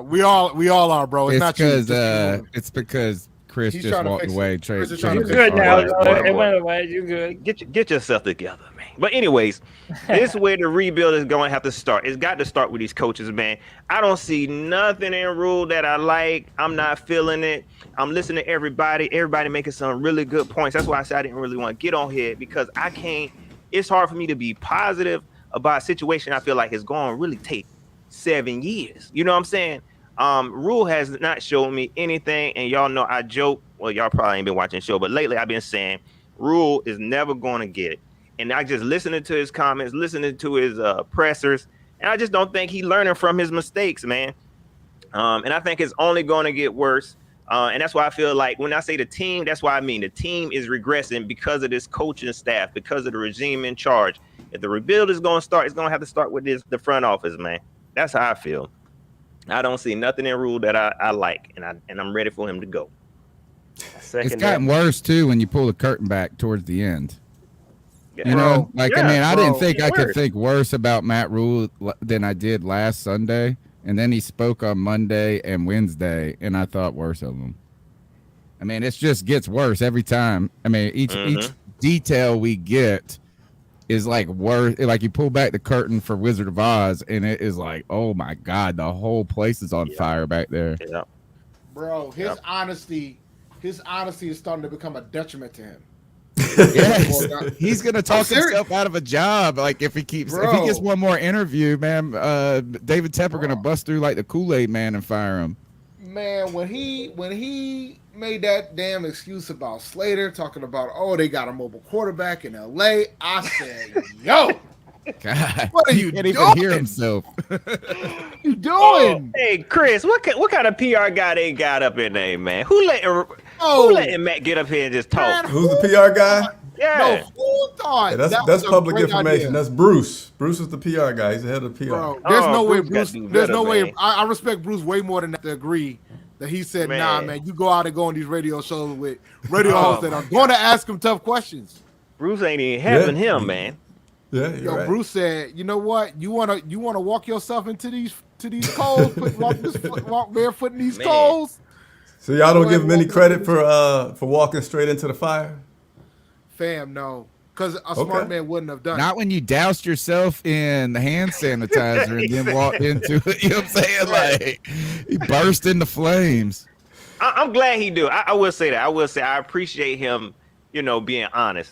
We all are, bro. It's not because you. it's because Chris He's just trying to walked fix away. it. Trade. Chris is trying You to good now, Boy, bro. boy. It went away. You good. Get yourself together, man. But anyways, this way the rebuild is going to have to start. It's got to start with these coaches, man. I don't see nothing in Rule that I like. I'm not feeling it. I'm listening to everybody making some really good points. That's why I said I didn't really want to get on here because I can't. It's hard for me to be positive about a situation I feel like is going to really take 7 years. You know what I'm saying? Rule has not shown me anything, and y'all know I joke. Well, y'all probably ain't been watching the show, but lately I've been saying Rule is never going to get it. And I just listening to his comments, listening to his pressers, and I just don't think he's learning from his mistakes, man. And I think it's only going to get worse. And that's why I feel like when I say the team, that's why I mean the team is regressing because of this coaching staff, because of the regime in charge. If the rebuild is going to start, it's going to have to start with the front office, man. That's how I feel. I don't see nothing in Rule that I like, and I'm ready for him to go. It's gotten worse too when you pull the curtain back towards the end. Yeah. You know, like, I mean, I didn't think I could worse. think worse about Matt Rule than I did last Sunday. And then he spoke on Monday and Wednesday, and I thought worse of him. I mean, it just gets worse every time. I mean, each detail we get is like worse. Like you pull back the curtain for Wizard of Oz, and it is like, oh my God, the whole place is on fire back there. Yeah. Bro, his honesty is starting to become a detriment to him. Yes, he's gonna talk serious. himself out of a job. Like if he gets one more interview, man, David Tepper gonna bust through like the Kool-Aid man and fire him. Man, when he made that damn excuse about Slater, talking about they got a mobile quarterback in LA, I said, yo, God, what are you can't doing? even hear himself. What you doing? Hey, Chris, what kind of PR guy they got up in there, man? Who letting Matt get up here and just talk? Man, Who's the PR guy? Yeah. No, who thought Yeah, that that's was a public great information. idea? That's Bruce. Bruce is the PR guy. He's the head of PR. Bro, there's no way Bruce Bruce. got to do There's better, no way. man. I respect Bruce way more than that to agree that he said, "Nah, man, you go out and go on these radio shows with radio hosts that are going to ask him tough questions." Bruce ain't even having him, man. Yeah, you're right. Bruce said, "You know what? You wanna walk yourself into these coals, walk barefoot in these coals." So y'all don't give him any credit for walking straight into the fire? Fam, no, because a smart man wouldn't have done Not it. when you doused yourself in the hand sanitizer and then walked into it. You know what I'm saying? Like he burst into flames. I'm glad he do. I will say that. I will say I appreciate him, being honest.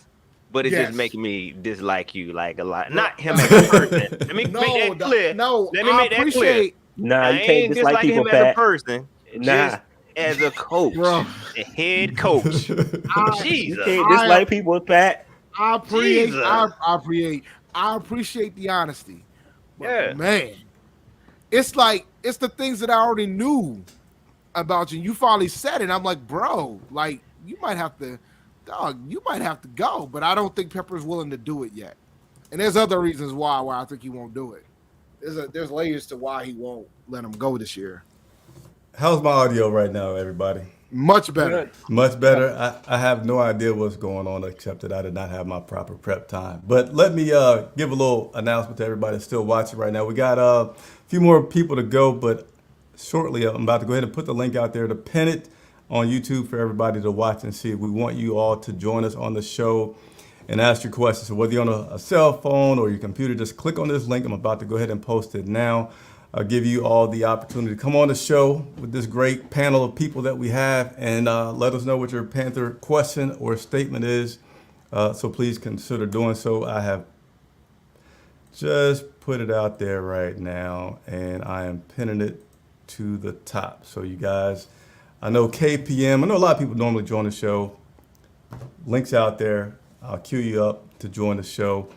But it's just making me dislike you like a lot. Not him as a person. Let me make that clear. Let me make that clear. Nah, I you can't ain't dislike disliking people, him as a Pat. person. Nah. Just as a coach, Bro. the head coach. You Jesus. can't dislike people, Pat. I appreciate the honesty. But man, it's the things that I already knew about you. You finally said it. I'm like, bro, like you might have to go, but I don't think Pepper's willing to do it yet. And there's other reasons why I think he won't do it. There's layers to why he won't let him go this year. How's my audio right now, everybody? Much better. Good. Much better. I have no idea what's going on except that I did not have my proper prep time. But let me give a little announcement to everybody that's still watching right now. We got a few more people to go, but shortly I'm about to go ahead and put the link out there to pin it on YouTube for everybody to watch and see. We want you all to join us on the show and ask your questions. So whether you're on a cell phone or your computer, just click on this link. I'm about to go ahead and post it now. I'll give you all the opportunity to come on the show with this great panel of people that we have and let us know what your Panther question or statement is. So please consider doing so. I have just put it out there right now and I am pinning it to the top. So you guys, I know KPM, I know a lot of people normally join the show. Links out there. I'll queue you up to join the show.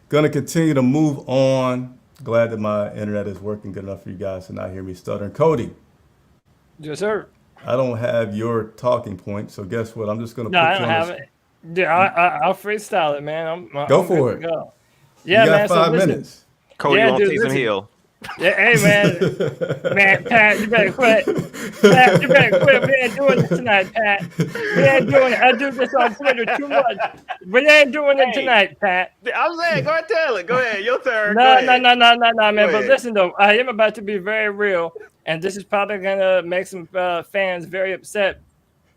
Going to continue to move on. Glad that my internet is working good enough for you guys to not hear me stuttering. Cody. Yes, sir. I don't have your talking point, so guess what? I'm just going to No, put I you don't on have the it. Yeah, I'll freestyle it, man. Go I'm for good it. to go. Yeah, you got man. 5 listen. minutes. Cody Yeah, won't dude, take some listen. hill. Yeah, hey, man, Pat, you better quit. Pat, you better quit. We ain't doing this tonight, Pat. We ain't doing it. I do this on Twitter too much. We ain't doing it tonight, Pat. I'm saying, go ahead, tell it. Go ahead, your turn. No, man. Go But ahead. listen, though, I am about to be very real, and this is probably gonna make some fans very upset.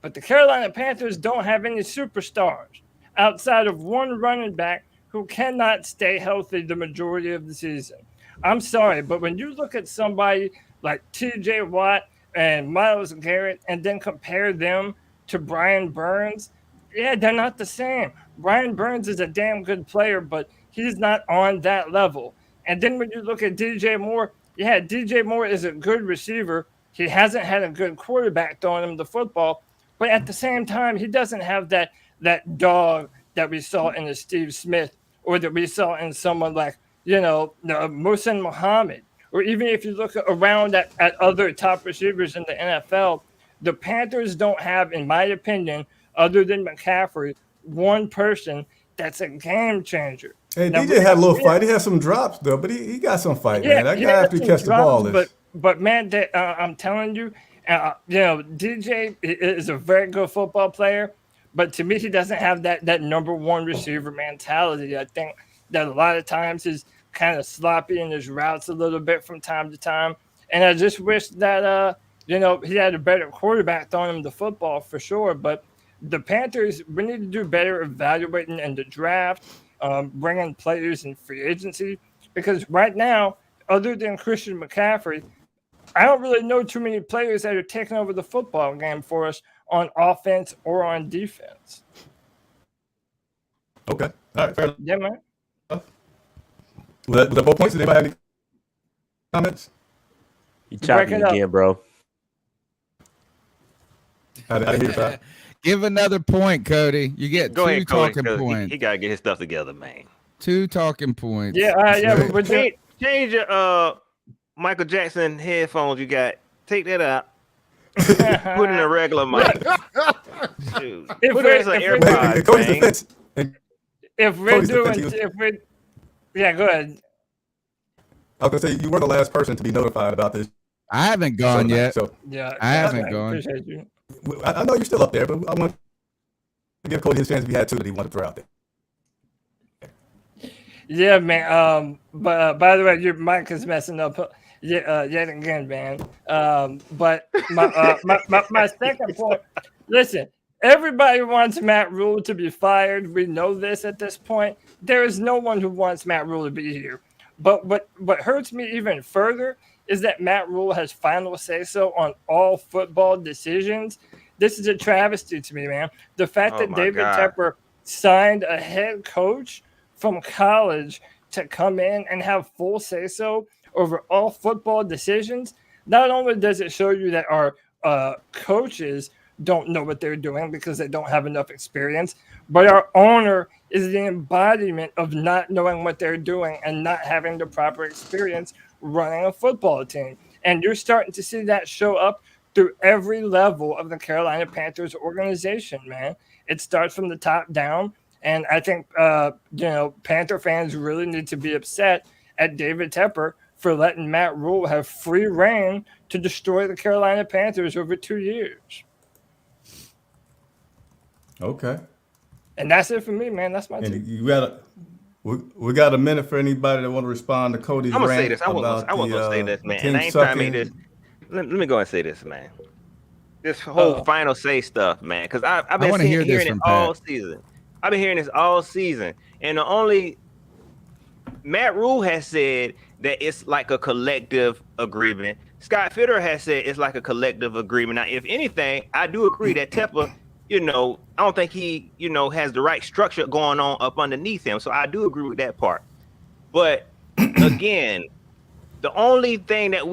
But the Carolina Panthers don't have any superstars outside of one running back who cannot stay healthy the majority of the season. I'm sorry, but when you look at somebody like T.J. Watt and Myles Garrett and then compare them to Brian Burns, yeah, they're not the same. Brian Burns is a damn good player, but he's not on that level. And then when you look at DJ Moore, yeah, DJ Moore is a good receiver. He hasn't had a good quarterback throwing him the football, but at the same time, he doesn't have that dog that we saw in a Steve Smith or that we saw in someone like, Muhsin Muhammad, or even if you look around at other top receivers in the NFL, the Panthers don't have, in my opinion, other than McCaffrey, one person that's a game changer. Hey, Now, DJ had a little fight. He had some drops, though, but he got some fight, man. That guy, after he catch the ball, but man, I'm telling you, DJ is a very good football player, but to me, he doesn't have that number one receiver mentality. I think that a lot of times he's kind of sloppy in his routes a little bit from time to time. And I just wish that, he had a better quarterback throwing him the football for sure. But the Panthers, we need to do better evaluating in the draft, bringing players in free agency. Because right now, other than Christian McCaffrey, I don't really know too many players that are taking over the football game for us on offense or on defense. Okay. All right. Fair enough. Yeah, man. Was that both points? Did anybody have any comments? You chopping Break it again, bro. I didn't hear that. Give another point, Cody. You get Go two ahead, Cody. talking 'Cause points. He gotta get his stuff together, man. 2 talking points. Yeah, yeah. We're doing, Change your Michael Jackson headphones you got. Take that out. Put in a regular mic. Shoot. If Put we're- in some if we're- AirPods, In Cody's man. defense, in if we're Cody's doing, defense, if we're, yeah, go ahead. I was gonna say you were the last person to be notified about this. I haven't gone show, yet. So Yeah, I haven't gone. Appreciate you. I know you're still up there, but I want to give Cody his chance if he had two that he wanted to throw out there. Yeah, man. But by the way, your mic is messing up. Yet again, man. But my second point. Listen, everybody wants Matt Rule to be fired. We know this at this point. There is no one who wants Matt Rule to be here. But what hurts me even further is that Matt Rule has final say so on all football decisions. This is a travesty to me, man. The fact that my David God. Tepper signed a head coach from college to come in and have full say so over all football decisions. Not only does it show you that our coaches don't know what they're doing because they don't have enough experience, but our owner is the embodiment of not knowing what they're doing and not having the proper experience running a football team. And you're starting to see that show up through every level of the Carolina Panthers organization, man. It starts from the top down. And I think, Panther fans really need to be upset at David Tepper for letting Matt Rule have free reign to destroy the Carolina Panthers over 2 years. Okay. And that's it for me, man. That's my team. And you got we got a minute for anybody that want to respond to Cody's I'm gonna say rant this. I wasn't about gonna say this, the man. team And I ain't trying to sucking. make this. Let me go and say this, man. This whole final say stuff, man. Because I've been wanna hear this hearing it from all Pat. season. I've been hearing this all season, and the only Matt Rule has said that it's like a collective agreement. Scott Fitter has said it's like a collective agreement. Now, if anything, I do agree that Tepper, I don't think he, has the right structure going on up underneath him. So I do agree with that part. But again, the only thing that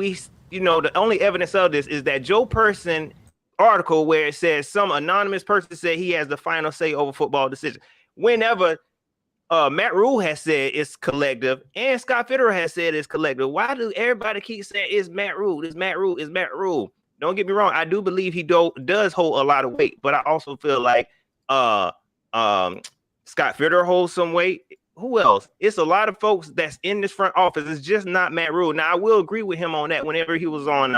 the only evidence of this is that Joe Person article where it says some anonymous person said he has the final say over football decisions. Whenever Matt Rule has said it's collective and Scott Fitterer has said it's collective, why do everybody keep saying it's Matt Rule? It's Matt Rule. It's Matt Rule. Don't get me wrong. I do believe he does hold a lot of weight, but I also feel like Scott Fitterer holds some weight. Who else? It's a lot of folks that's in this front office. It's just not Matt Rule. Now, I will agree with him on that whenever he was on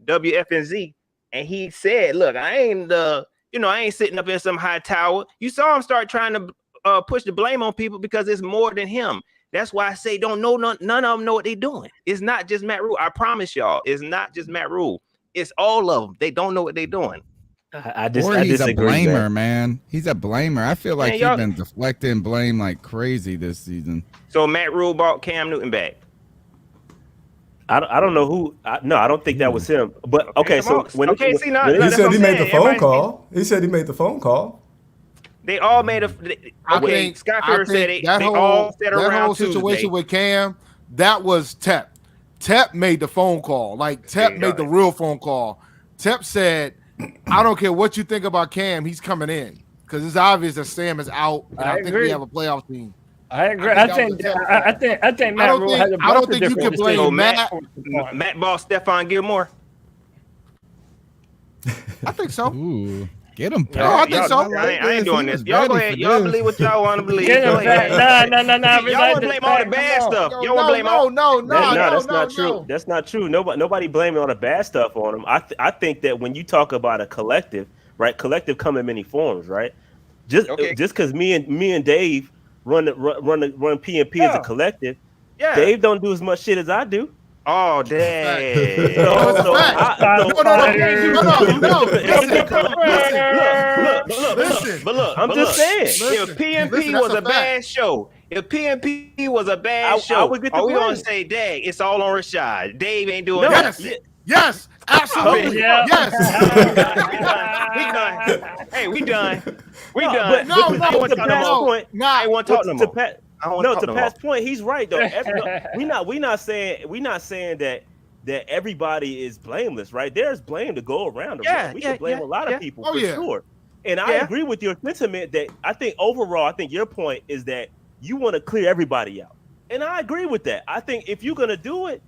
WFNZ, and he said, look, I ain't sitting up in some high tower. You saw him start trying to push the blame on people because it's more than him. That's why I say none of them know what they're doing. It's not just Matt Rule. I promise y'all, it's not just Matt Rule. It's all of them. They don't know what they're doing. I He's disagree, a blamer, man. man. He's a blamer. I feel like Man, he's y'all- been deflecting blame like crazy this season. So Matt Rule brought Cam Newton back. I don't know who. I don't think that was him. But okay, so when He that's said what he I'm made the saying. phone Everybody- call. He said he made the phone call. They all made I okay. think- Scott I Fitterer said think they all sat that around whole situation Tuesday. with Cam, that was Tep. Tep made the phone call. Like Tep made the real phone call. Tep said, "I don't care what you think about Cam. He's coming in because it's obvious that Sam is out. And I think agree. we have a playoff team." I agree. I I think think that was a tip. I think Matt Rule had a bunch I don't of think you different can blame decisions. Matt. Matt bought Stephon Gilmore. I think so. Ooh, get him No, I back. think so. I ain't doing this. Y'all go ahead. Y'all believe what y'all want to believe. Get Go him back. ahead. No. Y'all want to blame all the bad stuff. Y'all want to blame all. No, that's not true. That's not true. Nobody blaming all the bad stuff on him. I think that when you talk about a collective, right? Collective come in many forms, right? Just because me and Dave run PNP as a collective, Yeah. Dave don't do as much shit as I do. Oh, damn. No, I'm just saying. If PNP Listen, was that's a a bad show, if PNP was a bad show, would get are the we gonna win. say, "Dang, it's all on Rashad"? Dave ain't doing No. nothing. Yes, absolutely. Yeah. Yes. We done. Hey, we done. We No, done. no, but no, to want to Pat's talk point, I ain't want to talk no to more. Pat, I don't want no, talk to no Pat's more. point, he's right though. We not saying that everybody is blameless, right? There's blame to go around. We can blame a lot of people for sure. And I agree with your sentiment that I think overall, I think your point is that you want to clear everybody out, and I agree with that. I think if you're gonna do it.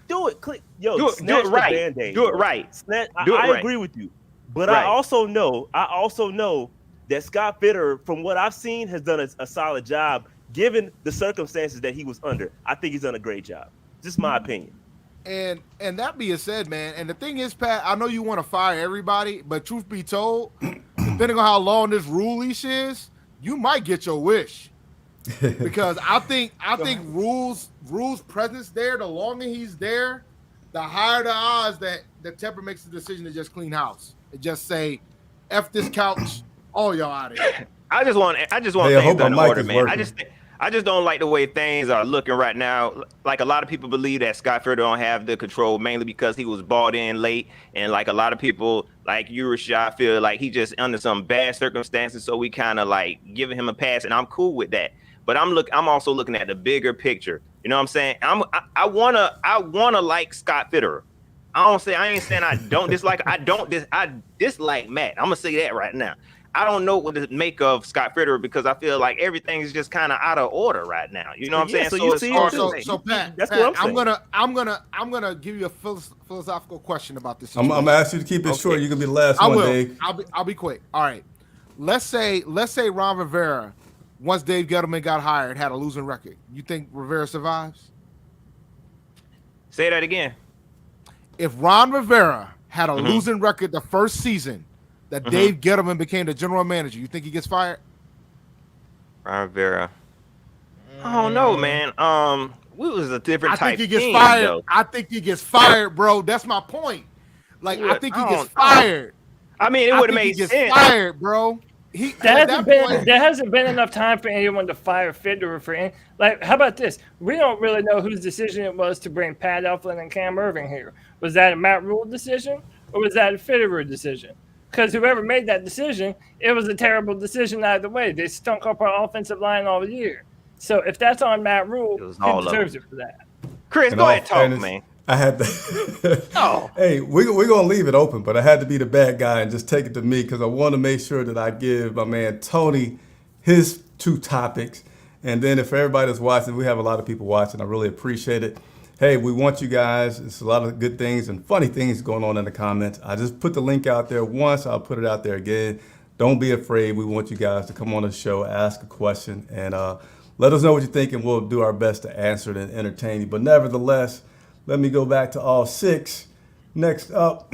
Do it right. Band-Aid, do it right. I agree with you, but I also know that Scott Fitter, from what I've seen, has done a solid job given the circumstances that he was under. I think he's done a great job. Just my opinion. And that being said, man, and the thing is, Pat, I know you want to fire everybody, but truth be told, depending on how long this rule leash is, you might get your wish. Because I think rules presence there, the longer he's there, the higher the odds that the Tepper makes the decision to just clean house and just say, "F this couch, all y'all out of here." I just want Hey, I things hope done in my mic order, is man. working. I just don't like the way things are looking right now. Like a lot of people believe that Scott Fitter don't have the control, mainly because he was bought in late, and like a lot of people, like you, Rashad, feel like he just under some bad circumstances, so we kind of like giving him a pass, and I'm cool with that. But I'm also looking at the bigger picture. You know what I'm saying? I wanna like Scott Fitterer. I ain't saying I don't dislike. I dislike Matt. I'm gonna say that right now. I don't know what to make of Scott Fitterer because I feel like everything is just kind of out of order right now. You know what I'm saying? So you see it too. So Pat, That's what I'm saying. I'm gonna give you a philosophical question about this. I'm gonna ask you to keep it short. You can be the last one, Dave. I'll be quick. All right. Let's say Ron Rivera, once Dave Gettleman got hired, had a losing record. You think Rivera survives? Say that again. If Ron Rivera had a losing record the first season that Dave Gettleman became the general manager, you think he gets fired? Ron Rivera. I don't know, man. We was a different type. I think he gets team, fired. though. I think he gets fired, bro. That's my point. Like, I think he gets fired. I mean, it would have made he gets sense. fired, bro. There hasn't been enough time for anyone to fire Fitterer for any. Like, how about this? We don't really know whose decision it was to bring Pat Elflein and Cam Irving here. Was that a Matt Rule decision or was that a Fitterer decision? Because whoever made that decision, it was a terrible decision either way. They stunk up our offensive line all year. So if that's on Matt Rule, he deserves it for that. Chris, go ahead, talk, man. I had to. Hey, we're going to leave it open, but I had to be the bad guy and just take it to me because I want to make sure that I give my man Tony his two topics. And then if everybody that's watching, we have a lot of people watching. I really appreciate it. Hey, we want you guys. It's a lot of good things and funny things going on in the comments. I just put the link out there once. I'll put it out there again. Don't be afraid. We want you guys to come on the show, ask a question, and let us know what you think, and we'll do our best to answer it and entertain you. But nevertheless, let me go back to all six. Next up,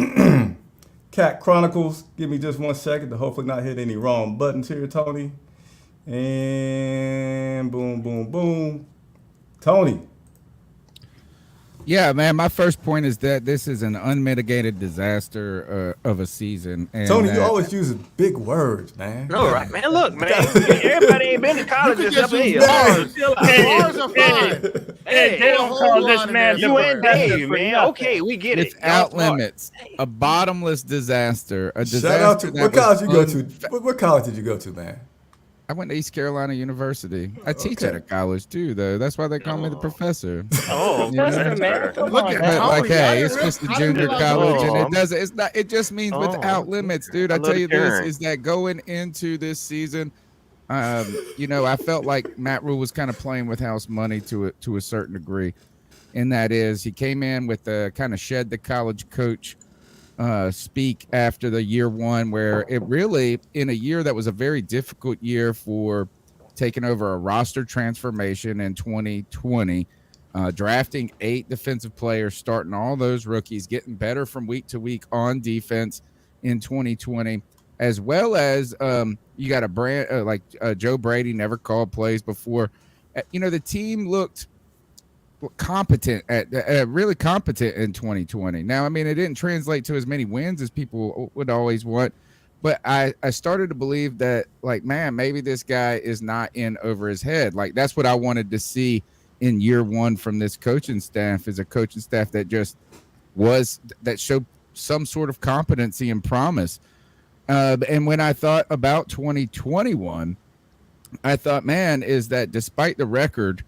Cat Chronicles. Give me just 1 second to hopefully not hit any wrong buttons here, Tony. And boom, boom, boom. Tony. Yeah, man. My first point is that this is an unmitigated disaster of a season. And Tony, you always use big words, man. All right, man. Look, man. Everybody ain't been to college except me. Bars are fine. Hey, they don't call this man You and Dave, man. Okay, we get it. Without limits, a bottomless disaster. A disaster. Shout out to what college you go to? What college did you go to, man? I went to East Carolina University. I teach at a college too, though. That's why they call me the professor. Oh, You know? man. Come Look on, at man. how Like, many- hey, it's just a junior college, and it doesn't. It's not. It just means Oh. without limits, dude. I love tell the you this Karen. is that going into this season, I felt like Matt Rule was kind of playing with house money to a certain degree, and that is he came in with a kind of shed the college coach speak after the year one, where it really in a year that was a very difficult year for taking over a roster transformation in 2020, drafting 8 defensive players, starting all those rookies, getting better from week to week on defense in 2020, as well as you got a brand like Joe Brady never called plays before. The team looked competent really competent in 2020. Now, I mean, it didn't translate to as many wins as people would always want, But I started to believe that, like, man, maybe this guy is not in over his head. Like, that's what I wanted to see in year one from this coaching staff, is a coaching staff that just that showed some sort of competency and promise. And when I thought about 2021, I thought, man, is that despite the record,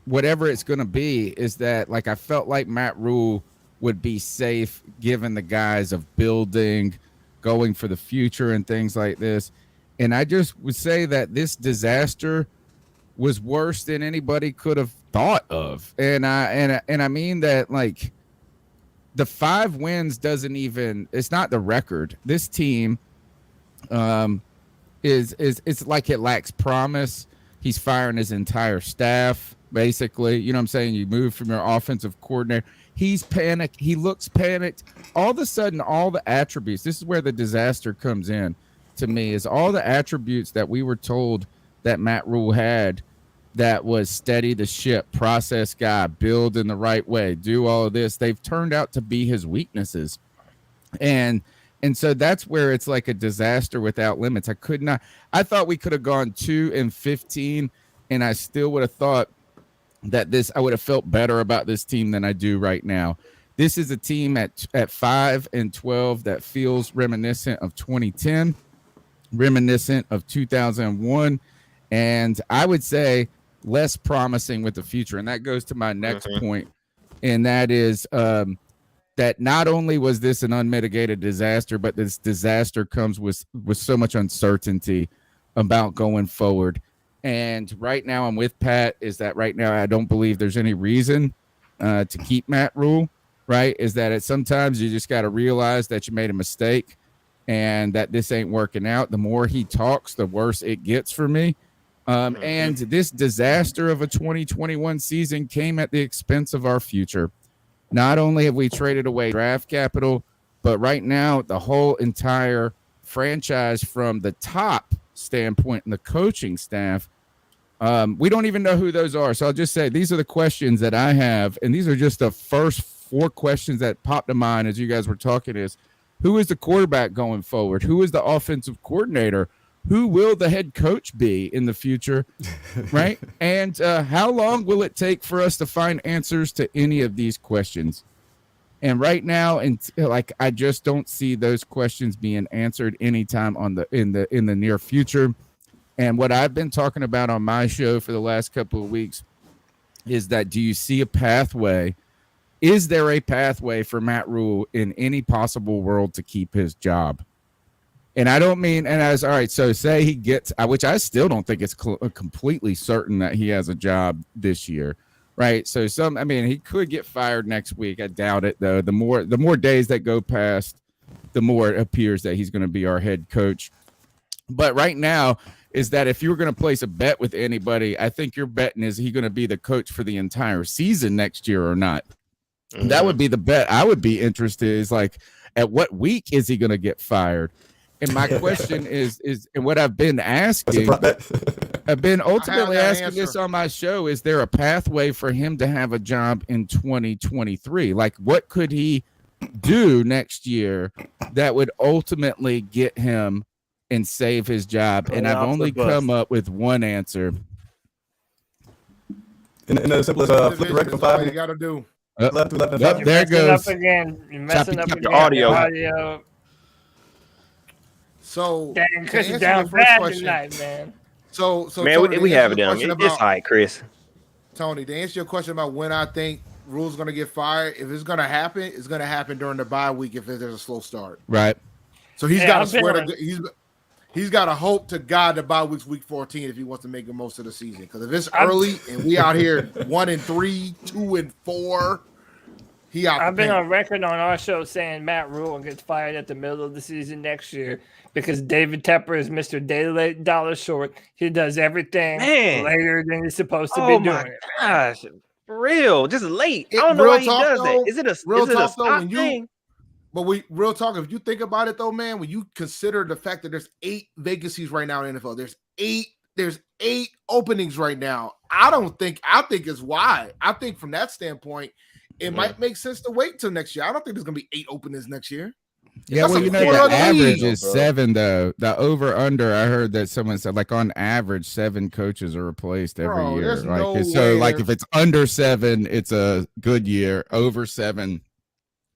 whatever it's going to be, is that, like, I felt like Matt Rule would be safe given the guise of building, going for the future and things like this. And I just would say that this disaster was worse than anybody could have thought of. And I mean that, like, the 5 wins doesn't even, it's not the record. This team is it's like it lacks promise. He's firing his entire staff, basically. You know what I'm saying? You move from your offensive coordinator. He's panicked. He looks panicked. All of a sudden, all the attributes, this is where the disaster comes in to me, is all the attributes that we were told that Matt Rule had, that was steady the ship, process guy, build in the right way, do all of this. They've turned out to be his weaknesses. And so that's where it's like a disaster without limits. I thought we could have gone 2-15, and I still would have thought that I would have felt better about this team than I do right now. This is a team at 5-12 that feels reminiscent of 2010, reminiscent of 2001, and I would say less promising with the future. And that goes to my next point, and that is that not only was this an unmitigated disaster, but this disaster comes with so much uncertainty about going forward. And right now I'm with Pat, is that right now I don't believe there's any reason to keep Matt Rule, right? Is that sometimes you just got to realize that you made a mistake and that this ain't working out. The more he talks, the worse it gets for me. And this disaster of a 2021 season came at the expense of our future. Not only have we traded away draft capital, but right now the whole entire franchise, from the top standpoint and the coaching staff, we don't even know who those are. So I'll just say these are the questions that I have, and these are just the first 4 questions that popped to mind as you guys were talking. Is who is the quarterback going forward? Who is the offensive coordinator? Who will the head coach be in the future, right? And how long will it take for us to find answers to any of these questions? And right now, I just don't see those questions being answered anytime in the near future. And what I've been talking about on my show for the last couple of weeks is that, do you see a pathway? Is there a pathway for Matt Rule in any possible world to keep his job? And I don't mean, all right, so say he gets, which I still don't think it's completely certain that he has a job this year, right? So he could get fired next week. I doubt it, though. The more days that go past, the more it appears that he's going to be our head coach. But right now, is that if you were going to place a bet with anybody, I think you're betting, is he going to be the coach for the entire season next year or not? Mm-hmm. That would be the bet I would be interested, is like, at what week is he going to get fired? And my question is, and what I've been asking, I've been ultimately asking this on my show, is there a pathway for him to have a job in 2023? Like, what could he do next year that would ultimately get him and save his job? And I've only come up with one answer. And as simple as flip the record from 5. You got to do. Left to left and You're there messing goes. Up again. You're messing up again. The audio. So, dang, Chris is down bad tonight, man. So man, Tony, we have it down. It's all right, Chris. Tony, to answer your question about when I think Rule's going to get fired, if it's going to happen, it's going to happen during the bye week if there's a slow start. Right. So he's got to swear to he's got to hope to God the bye week's week 14 if he wants to make the most of the season. Because if it's early and we out here 1-3, 2-4. I've been on record on our show saying Matt Rule gets fired at the middle of the season next year because David Tepper is Mr. Daily Dollar Short. He does everything later than he's supposed to be doing. Oh my gosh, for real, just late. I don't know why he does that. Is it a stop thing? But real talk, if you think about it though, man, when you consider the fact that there's 8 vacancies right now in the NFL, there's 8 openings right now. I think it's wide. I think from that standpoint, it might make sense to wait till next year. I don't think there's going to be 8 openings next year. Yeah, That's well, a you know, quarter the of the average league. is 7, though. The over/under, I heard that someone said, like, on average, 7 coaches are replaced every Bro, year. there's Like, no so, way like, they're- if it's under 7, it's a good year. Over 7,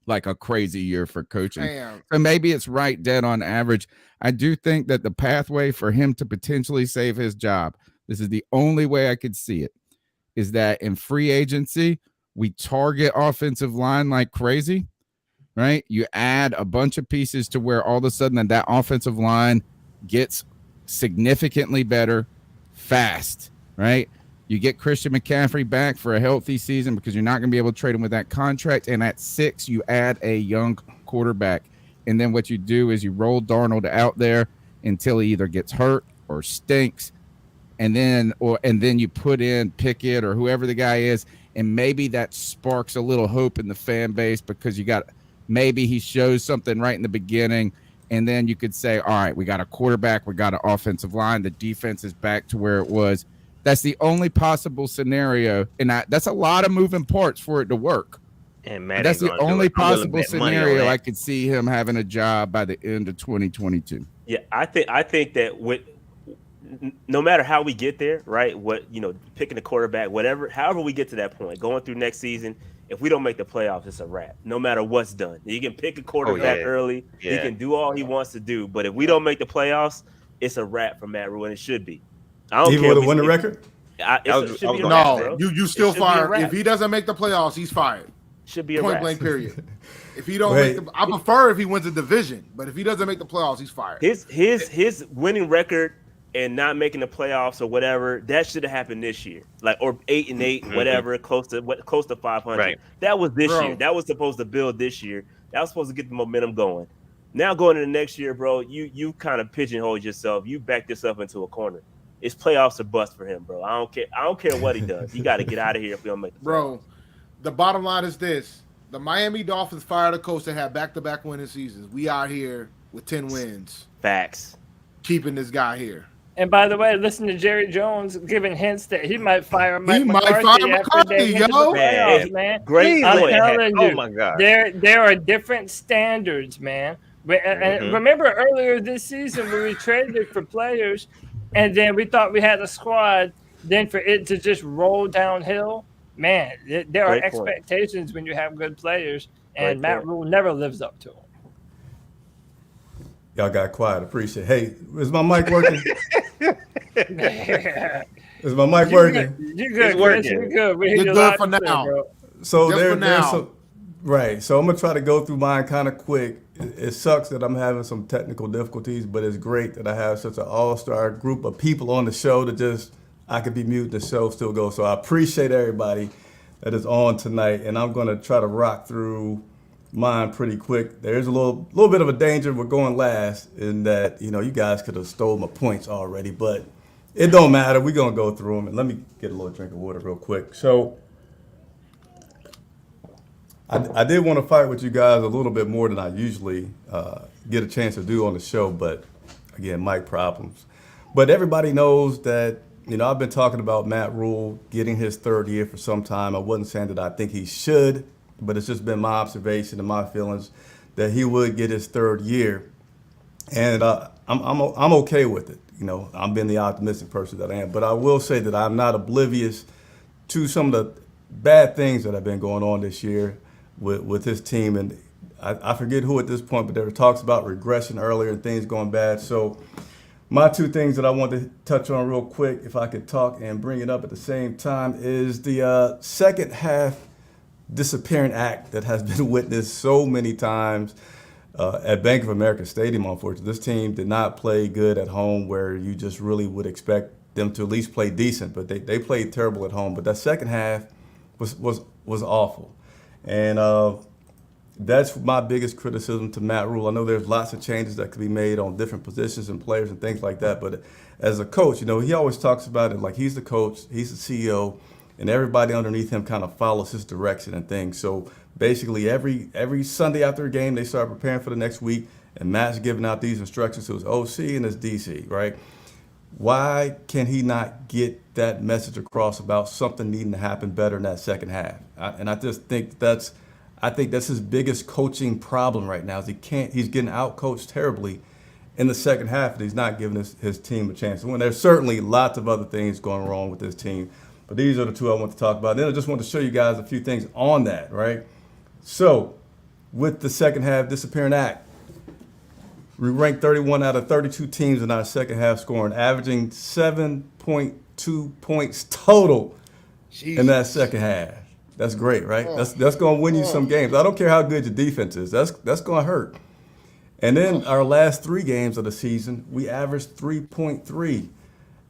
like a crazy year for coaching. Damn. So maybe it's right dead on average. I do think that the pathway for him to potentially save his job, this is the only way I could see it, is that in free agency, we target offensive line like crazy, right? You add a bunch of pieces to where all of a sudden that offensive line gets significantly better fast, right? You get Christian McCaffrey back for a healthy season because you're not going to be able to trade him with that contract. And at 6, you add a young quarterback. And then what you do is you roll Darnold out there until he either gets hurt or stinks. And then you put in Pickett or whoever the guy is. And maybe that sparks a little hope in the fan base because maybe he shows something right in the beginning. And then you could say, all right, we got a quarterback, we got an offensive line, the defense is back to where it was. That's the only possible scenario. And that's a lot of moving parts for it to work. And Matt That's the only possible scenario I I could see him having a job by the end of 2022. Yeah, I think that no matter how we get there, right? Picking the quarterback, however we get to that point, going through next season, if we don't make the playoffs, it's a wrap. No matter what's done, he can pick a quarterback early. Yeah. He can do all he wants to do, but if we don't make the playoffs, it's a wrap for Matt Rule, and it should be. I don't Even care with a winning record? No, you still fire. If he doesn't make the playoffs, he's fired. Should be a point wrap. blank period. If he don't I prefer if he wins a division, but if he doesn't make the playoffs, he's fired. His winning record and not making the playoffs or whatever, that should have happened this year. Or 8-8, whatever, close to 500. Right. That was this year. That was supposed to build this year. That was supposed to get the momentum going. Now going into next year, bro, you kind of pigeonholed yourself. You backed yourself into a corner. It's playoffs or bust for him, bro. I don't care what he does. You got to get out of here if we don't make the playoffs. Bro, the bottom line is this. The Miami Dolphins fired a coach that had back-to-back winning seasons. We out here with 10 wins. Facts. Keeping this guy here. And by the way, listen to Jerry Jones giving hints that he might fire Mike McCarthy. Man. Great point. Oh my God. There are different standards, man. And remember earlier this season when we traded for players and then we thought we had a squad, then for it to just roll downhill, man, there are expectations when you have good players, and Matt Rule never lives up to them. Y'all got quiet. Appreciate it. Hey, is my mic working? Is my mic working? You're good. It's working. You're good. You're good for now. So there's some, right. So I'm gonna try to go through mine kind of quick. It sucks that I'm having some technical difficulties, but it's great that I have such an all-star group of people on the show that I could be muted, the show still goes. So I appreciate everybody that is on tonight, and I'm gonna try to rock through mine pretty quick. There's a little bit of a danger with going last in that, you guys could have stole my points already, but it don't matter. We're going to go through them. And let me get a little drink of water real quick. So I did want to fight with you guys a little bit more than I usually get a chance to do on the show, but again, mic problems. But everybody knows that, I've been talking about Matt Rule getting his 3rd year for some time. I wasn't saying that I think he should, but it's just been my observation and my feelings that he would get his 3rd year, and I'm okay with it. I'm being the optimistic person that I am, but I will say that I'm not oblivious to some of the bad things that have been going on this year with his team, and I forget who at this point, but there were talks about regression earlier and things going bad. So my 2 things that I want to touch on real quick, if I could talk and bring it up at the same time, is the second half disappearing act that has been witnessed so many times at Bank of America Stadium. Unfortunately, this team did not play good at home, where you just really would expect them to at least play decent, but they played terrible at home. But that second half was awful, and that's my biggest criticism to Matt Rule. I know there's lots of changes that could be made on different positions and players and things like that, but as a coach, he always talks about it like he's the coach, he's the CEO, and everybody underneath him kind of follows his direction and things. So basically every Sunday after a game, they start preparing for the next week, and Matt's giving out these instructions to his OC and his DC, right? Why can he not get that message across about something needing to happen better in that second half? I just think I think that's his biggest coaching problem right now. Is he's getting out-coached terribly in the second half, and he's not giving his team a chance to win. There's certainly lots of other things going wrong with this team, but these are the two I want to talk about. Then I just want to show you guys a few things on that, right? So, with the second half disappearing act, we ranked 31 out of 32 teams in our second half scoring, averaging 7.2 points total in that second half. That's great, right? That's going to win you some games. I don't care how good your defense is. That's going to hurt. And then our last 3 games of the season, we averaged 3.3.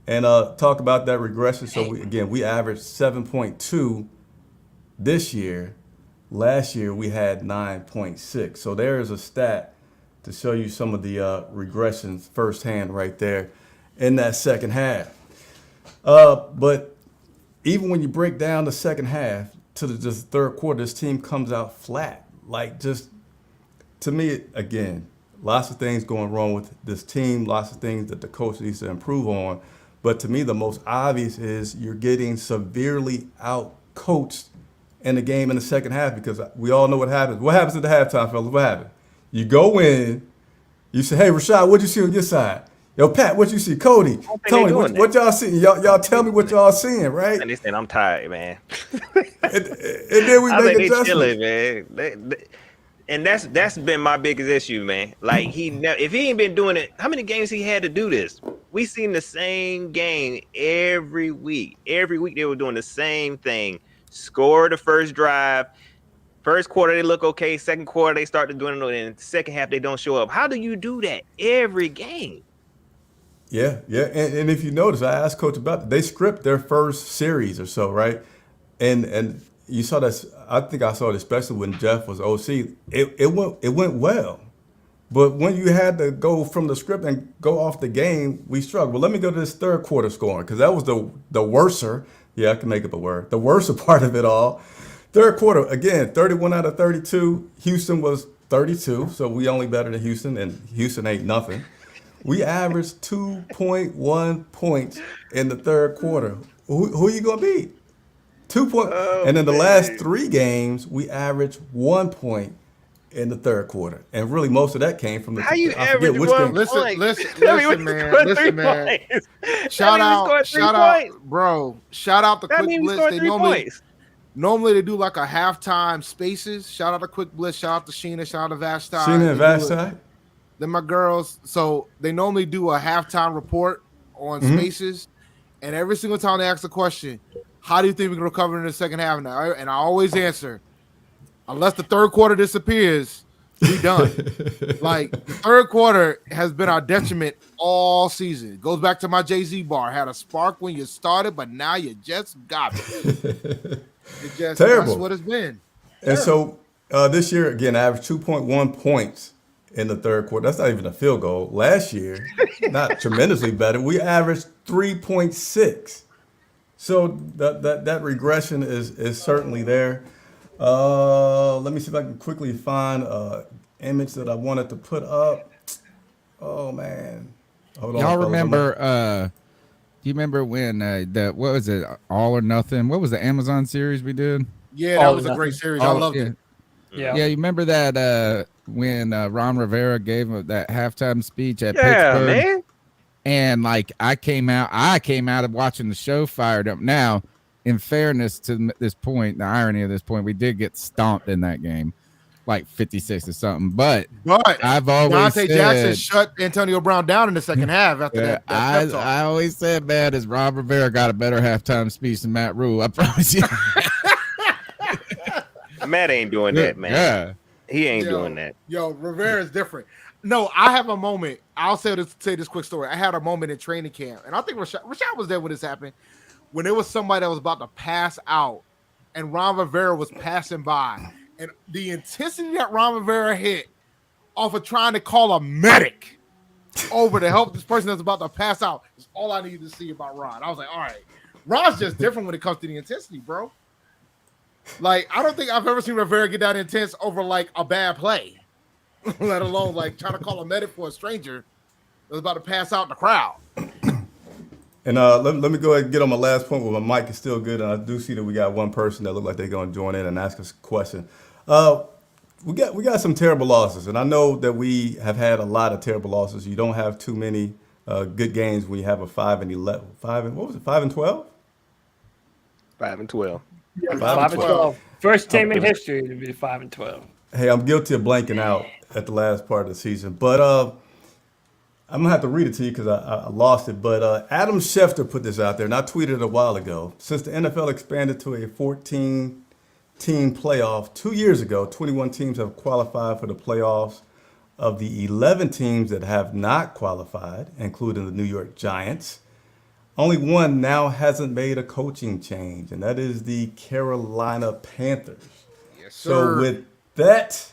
And talk about that regression. So we averaged 7.2 this year. Last year we had 9.6. So there is a stat to show you some of the regressions firsthand right there in that second half. But even when you break down the second half to the third quarter, this team comes out flat. Like, just, to me, again, lots of things going wrong with this team, lots of things that the coach needs to improve on. But to me, the most obvious is you're getting severely out-coached in the game in the second half, because we all know what happens. What happens at the halftime, fellas? What happens? You go in, you say, hey, Rashad, what'd you see on your side? Yo, Pat, what you see? Cody, Tony, what y'all seeing? Y'all tell me what y'all seeing, right? And they saying, I'm tired, man. and then we make adjustments. Chilling, man. And that's been my biggest issue, man. Like, if he ain't been doing it, how many games he had to do this? We seen the same game every week. Every week they were doing the same thing. Score the first drive. First quarter they look okay. Second quarter they start to dwindle. And the second half they don't show up. How do you do that every game? Yeah. And if you notice, I asked Coach about that. They script their first series or so, right? And you saw that. I think I saw it especially when Jeff was OC. It went well. But when you had to go from the script and go off the game, we struggled. Well, let me go to this third quarter scoring, because that was the worser. Yeah, I can make up a word. The worser part of it all. Third quarter, again, 31 out of 32. Houston was 32, so we only better than Houston, and Houston ain't nothing. We averaged 2.1 points in the third quarter. Who are you going to beat? 2 points. And in the last 3 games, we averaged 1 point in the third quarter. And really, most of that came from the. How you average 1 point? Listen, man. Shout out, bro. Shout out the Quick Blitz. Normally they do like a halftime spaces. Shout out to Quick Blitz. Shout out to Sheena. Shout out to Vashti. Sheena and Vashti. They're my girls. So they normally do a halftime report on spaces. And every single time they ask the question, how do you think we can recover in the second half now? And I always answer, unless the third quarter disappears, we done. Like, the third quarter has been our detriment all season. It goes back to my Jay-Z bar. Had a spark when you started, but now you just got it. Terrible. That's what it's been. And so this year, again, I averaged 2.1 points in the third quarter. That's not even a field goal. Last year, not tremendously better. We averaged 3.6. So that regression is certainly there. Let me see if I can quickly find an image that I wanted to put up. Oh, man. Hold on. Y'all remember, do you remember when what was it, All or Nothing? What was the Amazon series we did? Yeah, that was a great series. I loved it. Yeah, you remember that when Ron Rivera gave that halftime speech at Pittsburgh? Man. And like I came out of watching the show fired up. Now, in fairness to this point, the irony of this point, we did get stomped in that game, like 56 or something. But I've always said Jackson shut Antonio Brown down in the second half after that. I always said, man, is Ron Rivera got a better halftime speech than Matt Rule. I promise you. Matt ain't doing that, man. Yeah. He ain't doing that. Yo, Rivera is different. No, I have a moment. I'll say this quick story. I had a moment in training camp, and I think Rashad was there when this happened, when there was somebody that was about to pass out, and Ron Rivera was passing by, and the intensity that Ron Rivera hit off of trying to call a medic over to help this person that's about to pass out is all I needed to see about Ron. I was like, all right, Ron's just different when it comes to the intensity, bro. Like, I don't think I've ever seen Rivera get that intense over like a bad play. Let alone like trying to call a medic for a stranger that was about to pass out in the crowd. And let me go ahead and get on my last point where my mic is still good. And I do see that we got one person that look like they're going to join in and ask us a question. We got some terrible losses, and I know that we have had a lot of terrible losses. You don't have too many good games when you have a 5-11, 5-12. 5-12. Yeah, 5-12. First team in Okay. history to be 5-12. Hey, I'm guilty of blanking out at the last part of the season, but I'm gonna have to read it to you because I lost it. But Adam Schefter put this out there, and I tweeted it a while ago. Since the NFL expanded to a 14-team playoff 2 years ago, 21 teams have qualified for the playoffs. Of the 11 teams that have not qualified, including the New York Giants, only one now hasn't made a coaching change, and that is the Carolina Panthers. Yes, sir. So with that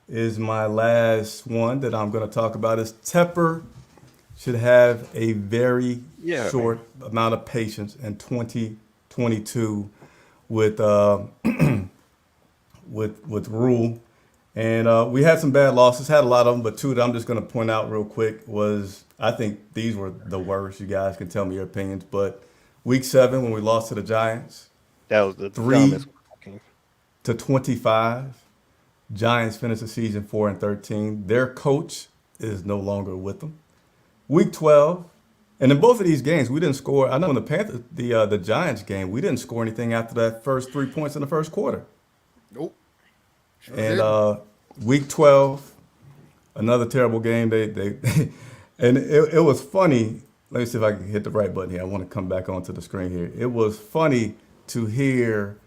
is my last one that I'm going to talk about is Tepper should have a very short amount of patience in 2022 with with Rule. And we had some bad losses, had a lot of them, but two that I'm just going to point out real quick was, I think these were the worst. You guys can tell me your opinions, but week 7 when we lost to the Giants, That was the 3-25. Giants finished the season 4-13. Their coach is no longer with them. Week 12, and in both of these games, we didn't score. I know in the Panthers, the Giants game, we didn't score anything after that first 3 points in the first quarter. Nope. Sure And didn't. week 12, another terrible game. They and it was funny. Let me see if I can hit the right button here. I want to come back onto the screen here. It was funny to hear.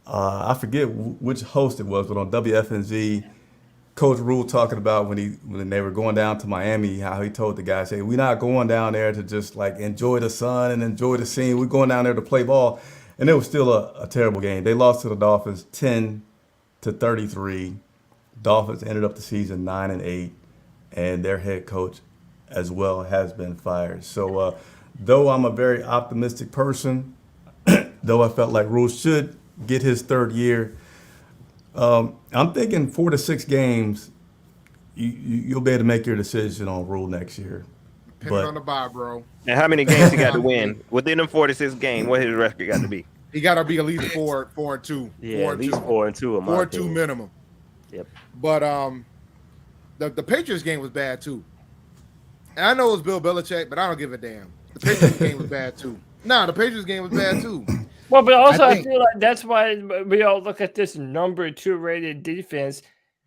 I forget which host it was, but on WFNZ, Coach Rule talking about when they were going down to Miami, how he told the guys, "Hey, we're not going down there to just like enjoy the sun and enjoy the scene. We're going down there to play ball." And it was still a terrible game. They lost to the Dolphins 10-33. Dolphins ended up the season 9-8, and their head coach as well has been fired. So though I'm a very optimistic person, though I felt like Rule should get his third year, I'm thinking 4 to 6 games, you'll be able to make your decision on Rule next year. Depending on the bye, bro. And how many games he got to win? Within them 46 games, what his record got to be? He got to be at least 4-2. Yeah, at least 4-2 in my 4-2 opinion. minimum. Yep. But the Patriots game was bad too. And I know it was Bill Belichick, but I don't give a damn. The Patriots game was bad too. Nah, the Patriots game was bad too. Well, but also I think- feel like that's why we all look at this number 2 rated defense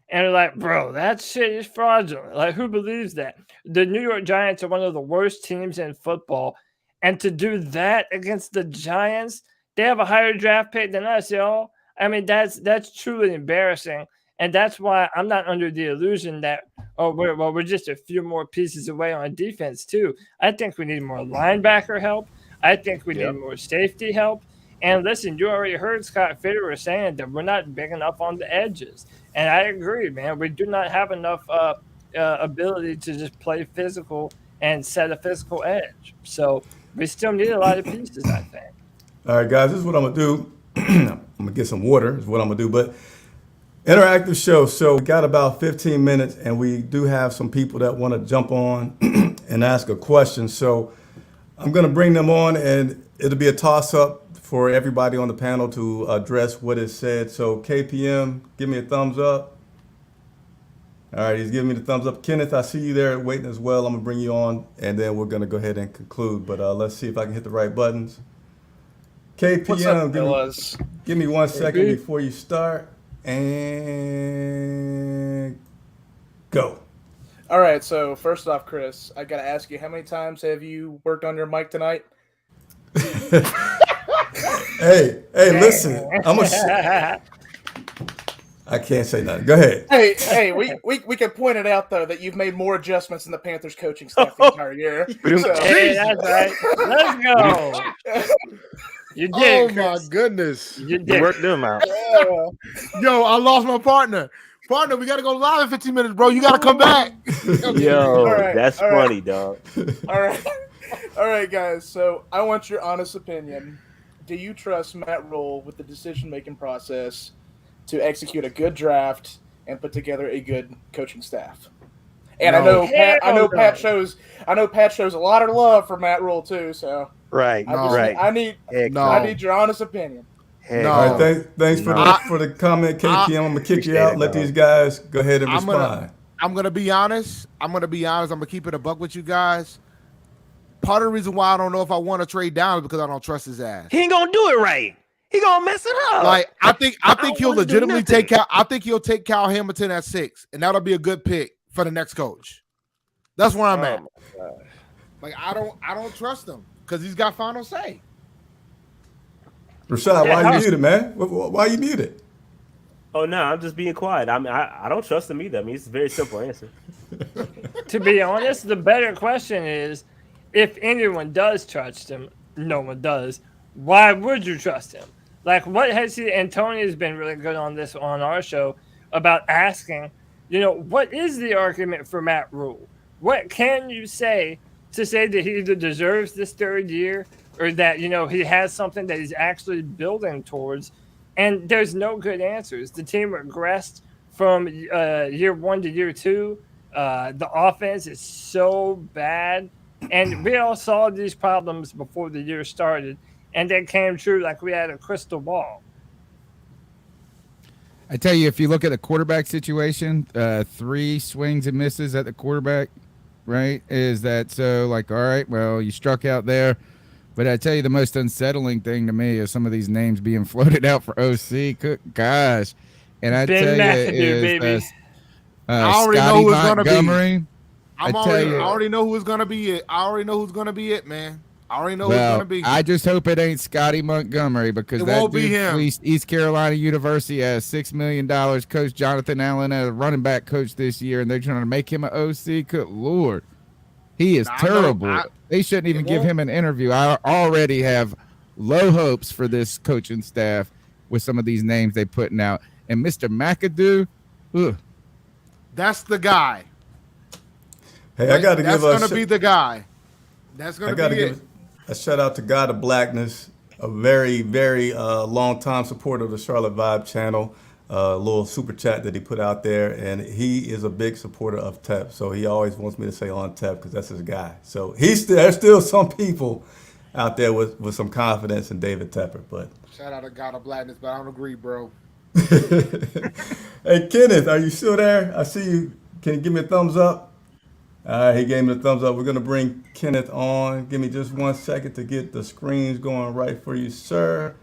and are like, bro, that shit is fraudulent. Like, who believes that? The New York Giants are one of the worst teams in football. And to do that against the Giants, they have a higher draft pick than us, y'all. I mean, that's truly embarrassing. And that's why I'm not under the illusion that, we're just a few more pieces away on defense, too. I think we need more linebacker help. I think we need more safety help. And listen, you already heard Scott Fitterer saying that we're not big enough on the edges. And I agree, man. We do not have enough ability to just play physical and set a physical edge. So we still need a lot of pieces, I think. All right, guys, this is what I'm going to do. I'm going to get some water is what I'm going to do. But interactive show. So we got about 15 minutes, and we do have some people that want to jump on and ask a question. So I'm going to bring them on, and it'll be a toss-up for everybody on the panel to address what is said. So KPM, give me a thumbs up. All right, he's giving me the thumbs up. Kenneth, I see you there waiting as well. I'm going to bring you on, and then we're going to go ahead and conclude. But let's see if I can hit the right buttons. KPM, What's up, fellas? give me 1 second before you start, and go. All right, so first off, Chris, I got to ask you, how many times have you worked on your mic tonight? Hey, listen, I can't say nothing. Go ahead. Hey, we can point it out, though, that you've made more adjustments than the Panthers coaching staff the entire year. So, Hey, that's right. Let's go. You Oh did. my Chris. goodness. You You did. worked them out. Yo, I lost my partner. Partner, we got to go live in 15 minutes, bro. You got to come back. Yo, All right, that's all right. funny, dog. all right, guys. So I want your honest opinion. Do you trust Matt Rule with the decision-making process to execute a good draft and put together a good coaching staff? And No. I know Pat shows a lot of love for Matt Rule too. So Right, No. right. I need No. I need your honest opinion. Heck No. All no. right, thanks No. for the comment, KPM. I'm gonna kick you Appreciate out. it, Let dog. these guys go ahead and I'm respond. gonna be honest. I'm gonna keep it a buck with you guys. Part of the reason why I don't know if I want to trade down is because I don't trust his ass. He ain't gonna do it right. He gonna mess it up. Like I think don't he'll wanna do legitimately nothing. take Cal. I think he'll take Cal Hamilton at 6, and that'll be a good pick for the next coach. That's where I'm at. Like I don't trust him because he's got final say. Rashad, Yeah, why how- you muted, man? Why you muted? Oh no, I'm just being quiet. I mean, I don't trust him either. I mean, it's a very simple answer. To be honest, the better question is, if anyone does trust him, no one does. Why would you trust him? Like, what has he? And Tony's been really good on this on our show about asking, what is the argument for Matt Rule? What can you say to say that he either deserves this third year or that he has something that he's actually building towards? And there's no good answers. The team regressed from year 1 to year 2. The offense is so bad. And we all saw these problems before the year started. And they came true like we had a crystal ball. I tell you, if you look at the quarterback situation, 3 swings and misses at the quarterback, right? Is that so? Like, all right, well, you struck out there. But I tell you, the most unsettling thing to me is some of these names being floated out for OC. Gosh. And I Ben tell McAdoo, you, baby. I already know Scotty who it's gonna be. Montgomery. I already know who's gonna be it. I already know who's gonna be it, man. I already know who's gonna be. I just hope it ain't Scotty Montgomery because It that won't be dude him. fleeced East Carolina University as $6 million. Coach Jonathan Allen as a running back coach this year, and they're trying to make him an OC. Good Lord. He is terrible. They shouldn't even give him an interview. I already have low hopes for this coaching staff with some of these names they putting out. And Mr. McAdoo, ugh. That's the guy. Hey, I got to That's give a gonna be the guy. That's I gonna got to be it. give a shout out to God of Blackness, a very, very long time supporter of the Charlotte Vibe channel. A little super chat that he put out there, and he is a big supporter of Tep. So he always wants me to say on Tep because that's his guy. So there's still some people out there with some confidence in David Tepper. But Shout out to God of Blackness, but I don't agree, bro. hey, Kenneth, are you still there? I see you. Can you give me a thumbs up? All right, he gave me the thumbs up. We're going to bring Kenneth on. Give me just 1 second to get the screens going right for you, sir.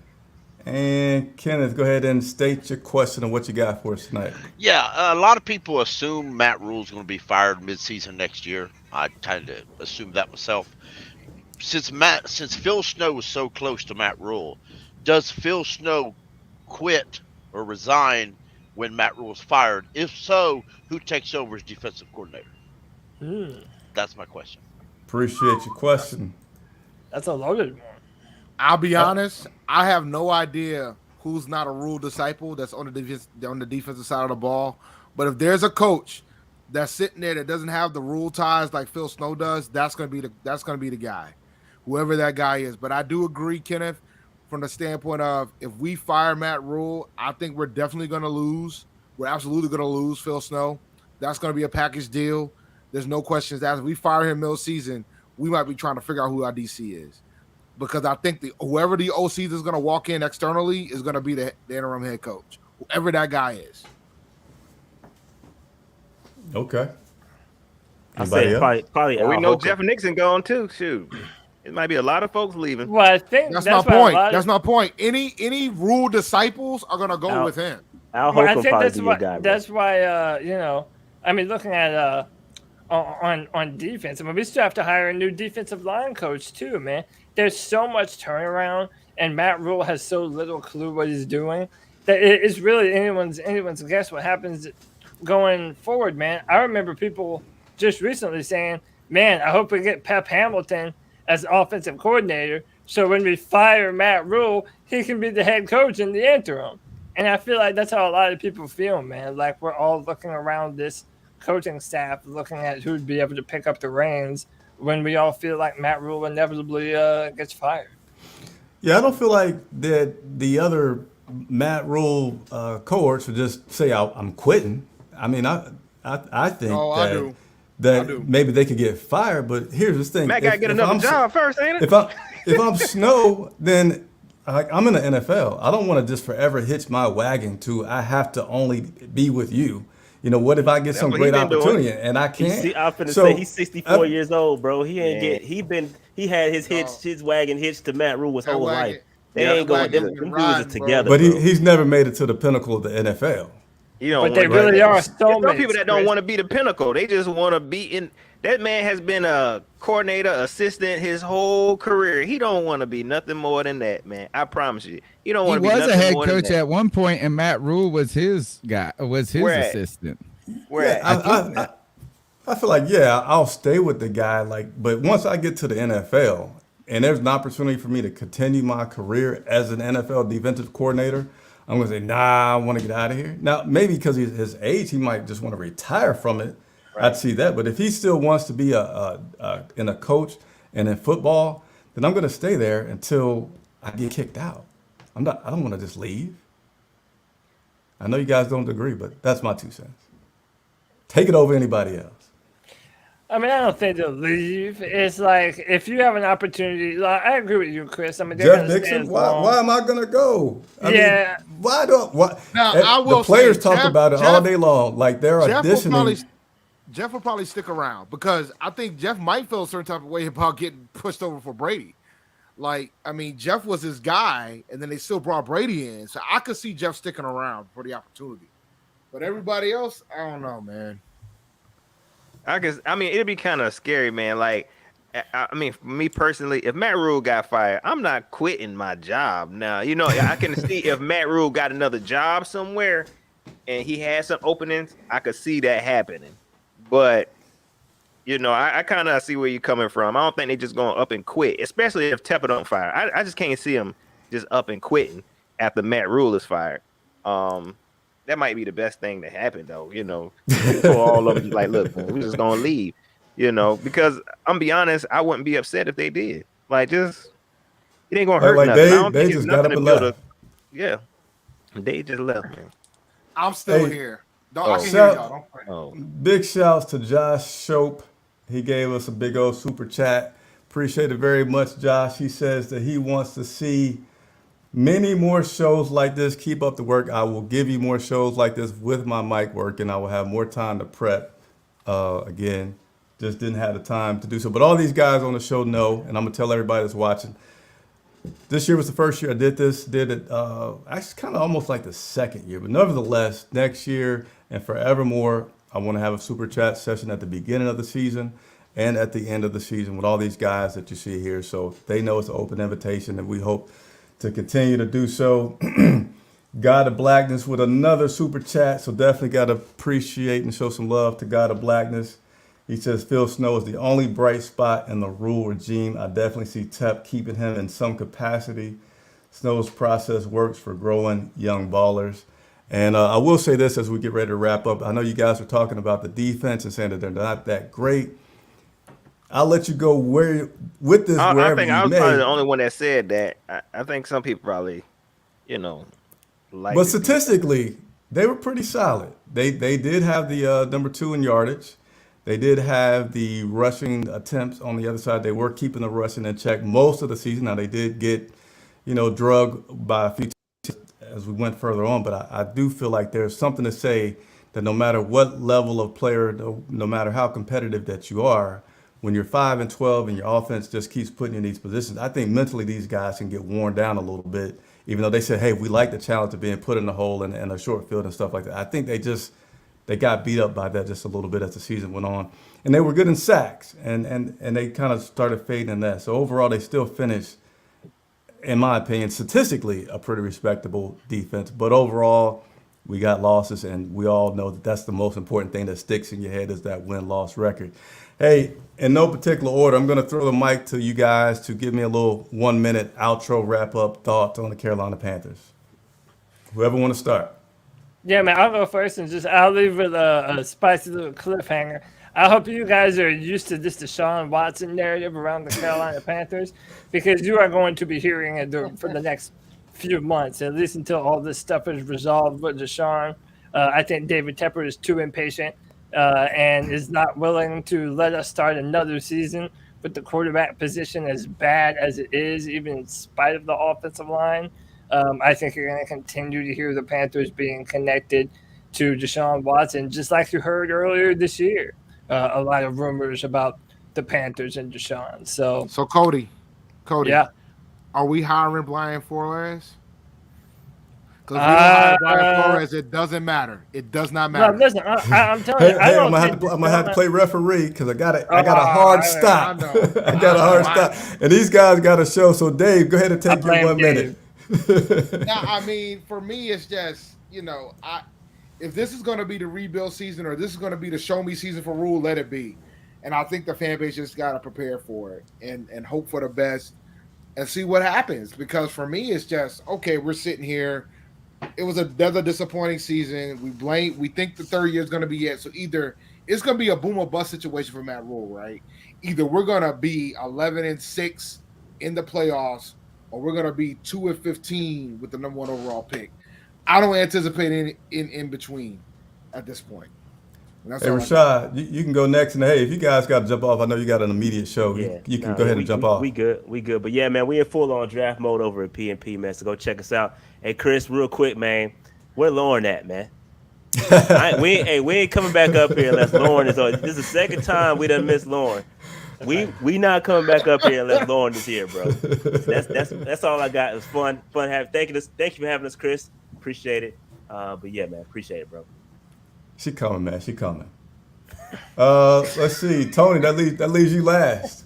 And Kenneth, go ahead and state your question and what you got for us tonight. Yeah, a lot of people assume Matt Rule's going to be fired midseason next year. I kind of assumed that myself. Since Phil Snow was so close to Matt Rule, does Phil Snow quit or resign when Matt Rule's fired? If so, who takes over as defensive coordinator? That's my question. Appreciate your question. That's a loaded one. I'll be honest. I have no idea who's not a Rule disciple that's on the defensive side of the ball. But if there's a coach that's sitting there that doesn't have the Rule ties like Phil Snow does, that's gonna be the guy, whoever that guy is. But I do agree, Kenneth, from the standpoint of if we fire Matt Rule, I think we're definitely gonna lose. We're absolutely gonna lose Phil Snow. That's gonna be a package deal. There's no questions asked. If we fire him middle season, we might be trying to figure out who our DC is. Because I think whoever the OC is going to walk in externally is going to be the interim head coach, whoever that guy is. Okay. I say probably. Well, we Al know Holcomb. Jeff Nixon gone too. Shoot, it might be a lot of folks leaving. Well, I think That's that's my why a point. lot of- That's my point. Any Rule disciples are going to go with him. Al Well, I Holcomb think probably that's be why. your guy. Bro. That's why. I mean, looking at on defense, I mean, we still have to hire a new defensive line coach too, man. There's so much turnaround, and Matt Rule has so little clue what he's doing that it's really anyone's guess what happens going forward, man. I remember people just recently saying, "Man, I hope we get Pep Hamilton as offensive coordinator, so when we fire Matt Rule, he can be the head coach in the interim." And I feel like that's how a lot of people feel, man. Like we're all looking around this coaching staff, looking at who'd be able to pick up the reins when we all feel like Matt Rule inevitably gets fired. Yeah, I don't feel like that the other Matt Rule cohorts would just say I'm quitting. I mean, I think I do. that maybe they could get fired. But here's the thing: Matt got to get another job first, ain't it? If I'm Snow, then I'm in the NFL. I don't want to just forever hitch my wagon to I have to only be with you. What if I get some what he great been doing. opportunity and I can't? I'm finna So say he's 64 I- years old, bro. He ain't Yeah. he had his wagon hitched to Matt Rule his That whole wagon, life. They Yeah, ain't going. wagon Them been dudes is riding, bro. together, but bro. he's never made it to the pinnacle of the NFL. You don't But they want to really do that. are There's some soulmates, people that don't Chris. want to be the pinnacle. They just want to be in. That man has been a coordinator, assistant his whole career. He don't want to be nothing more than that, man. I promise you. He don't He want to be was a nothing head more than coach that. at one point, and Matt Rule was his guy, was his Where at? assistant. Where Yeah, I feel like, I'll stay with the guy, but once I get to the NFL and there's an opportunity for me to continue my career as an NFL defensive coordinator, I'm going to say, nah, I want to get out of here. Now, maybe because of his age, he might just want to retire from it. I'd see that. But if he still wants to be in a coach and in football, then I'm going to stay there until I get kicked out. I don't want to just leave. I know you guys don't agree, but that's my 2 cents. Take it over anybody else. I mean, I don't think they'll leave. It's like if you have an opportunity. Like, I agree with you, Chris. I mean, they're Jeff gonna stand Dixon, strong. why am I gonna go? Yeah. Why don't what? Now, and I will the players say, talk Jeff- about it all day long. Like they're Jeff will auditioning. probably stick around because I think Jeff might feel a certain type of way about getting pushed over for Brady. Like, I mean, Jeff was his guy, and then they still brought Brady in. So I could see Jeff sticking around for the opportunity. But everybody else, I don't know, man. I mean, it'd be kind of scary, man. Like, I mean, for me personally, if Matt Rule got fired, I'm not quitting my job now. I can see if Matt Rule got another job somewhere and he had some openings, I could see that happening. But, I kind of see where you're coming from. I don't think they just going up and quit, especially if Tepper don't fire. I just can't see him just up and quitting after Matt Rule is fired. That might be the best thing to happen, though. For all of you, like, look, man, we're just gonna leave. Because I'm be honest, I wouldn't be upset if they did. Like, just it ain't gonna hurt Like nothing. I don't they think just it's got nothing up to and build left. Yeah, they just left, man. I'm still Hey. here. I can hear Shout- y'all. Don't worry. Oh, Big shouts to Josh Shope. He gave us a big old super chat. Appreciate it very much, Josh. He says that he wants to see many more shows like this. Keep up the work. I will give you more shows like this with my mic working. I will have more time to prep. Again, just didn't have the time to do so. But all these guys on the show know, and I'm gonna tell everybody that's watching. This year was the first year I did this. Did it actually kind of almost like the second year, but nevertheless, next year and forevermore, I want to have a super chat session at the beginning of the season and at the end of the season with all these guys that you see here. So they know it's an open invitation, and we hope to continue to do so. God of Blackness with another super chat. So definitely got to appreciate and show some love to God of Blackness. He says Phil Snow is the only bright spot in the Rule regime. I definitely see Tep keeping him in some capacity. Snow's process works for growing young ballers. And I will say this as we get ready to wrap up. I know you guys are talking about the defense and saying that they're not that great. I'll let you go with this I wherever think you I was may. probably the only one that said that. I think some people probably, like. But the statistically, they were pretty solid. They did have the number 2 in yardage. They did have the rushing attempts on the other side. They were keeping the rushing in check most of the season. Now they did get, drugged by a few as we went further on. But I do feel like there's something to say that no matter what level of player, no matter how competitive that you are, when you're 5-12 and your offense just keeps putting you in these positions, I think mentally these guys can get worn down a little bit. Even though they said, hey, we like the challenge of being put in the hole and a short field and stuff like that. I think they got beat up by that just a little bit as the season went on. And they were good in sacks, and they kind of started fading in that. So overall, they still finished, in my opinion, statistically, a pretty respectable defense. But overall, we got losses, and we all know that that's the most important thing that sticks in your head is that win-loss record. Hey, in no particular order, I'm going to throw the mic to you guys to give me a little 1-minute outro wrap-up thoughts on the Carolina Panthers. Whoever want to start. Yeah, man, I'll go first and I'll leave with a spicy little cliffhanger. I hope you guys are used to this Deshaun Watson narrative around the Carolina Panthers because you are going to be hearing it for the next few months, at least until all this stuff is resolved with Deshaun. I think David Tepper is too impatient and is not willing to let us start another season with the quarterback position as bad as it is, even in spite of the offensive line. I think you're going to continue to hear the Panthers being connected to Deshaun Watson, just like you heard earlier this year. A lot of rumors about the Panthers and Deshaun. So Cody, yeah. Are we hiring Brian Flores? Because if we don't hire Brian Flores, it doesn't matter. It does not matter. No, listen, I'm telling you, I'm gonna have to play referee because I got a hard stop. I got a hard stop, and these guys got a show. So Dave, go ahead and take your 1 minute. Now, I mean, for me, it's just if this is going to be the rebuild season or this is going to be the show me season for Rule, let it be. And I think the fan base just got to prepare for it and hope for the best and see what happens. Because for me, it's just, okay, we're sitting here. It was another disappointing season. We think the third year is going to be it. So either it's going to be a boom or bust situation for Matt Rule, right? Either we're going to be 11-6 in the playoffs or we're going to be 2-15 with the number 1 overall pick. I don't anticipate any in between at this point. Hey, Rashad, you can go next. And hey, if you guys got to jump off, I know you got an immediate show. Yeah, you can go ahead and jump off. We good. But yeah, man, we in full on draft mode over at PNP, man. So go check us out. Hey, Chris, real quick, man, where Lauren at, man? we ain't coming back up here unless Lauren is on. This is the second time we done missed Lauren. We not coming back up here unless Lauren is here, bro. That's all I got. It was fun. Thank you for having us, Chris. Appreciate it. But yeah, man, appreciate it, bro. She coming, man. She coming. Let's see, Tony. That leaves you last.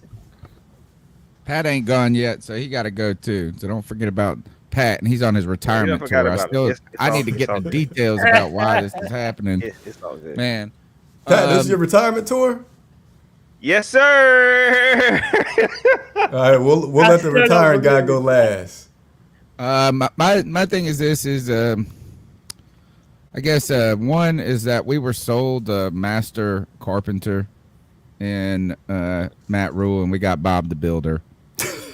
Pat ain't gone yet, so he got to go too. So don't forget about Pat, and he's on his retirement tour. I need to get the details about why this is happening. It's all good, man. Pat, this is your retirement tour? Yes, sir. All right, we'll let the retiring guy go last. My thing is this is I guess one is that we were sold a master carpenter in Matt Rule, and we got Bob the Builder,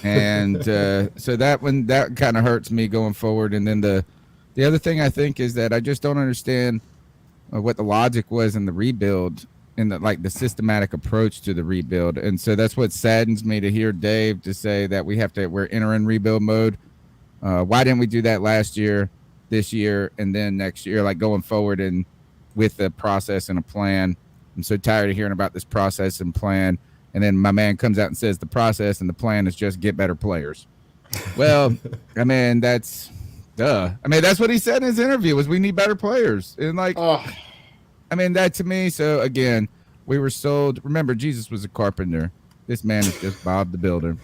and so that kind of hurts me going forward. And then the other thing I think is that I just don't understand what the logic was in the rebuild and the systematic approach to the rebuild, and so that's what saddens me to hear Dave to say that we're entering rebuild mode. Why didn't we do that last year, this year, and then next year, like going forward and with a process and a plan? I'm so tired of hearing about this process and plan. And then my man comes out and says the process and the plan is just get better players. Well, I mean, that's duh. I mean, that's what he said in his interview was we need better players. And I mean, that to me. So again, we were sold. Remember, Jesus was a carpenter. This man is just Bob the Builder.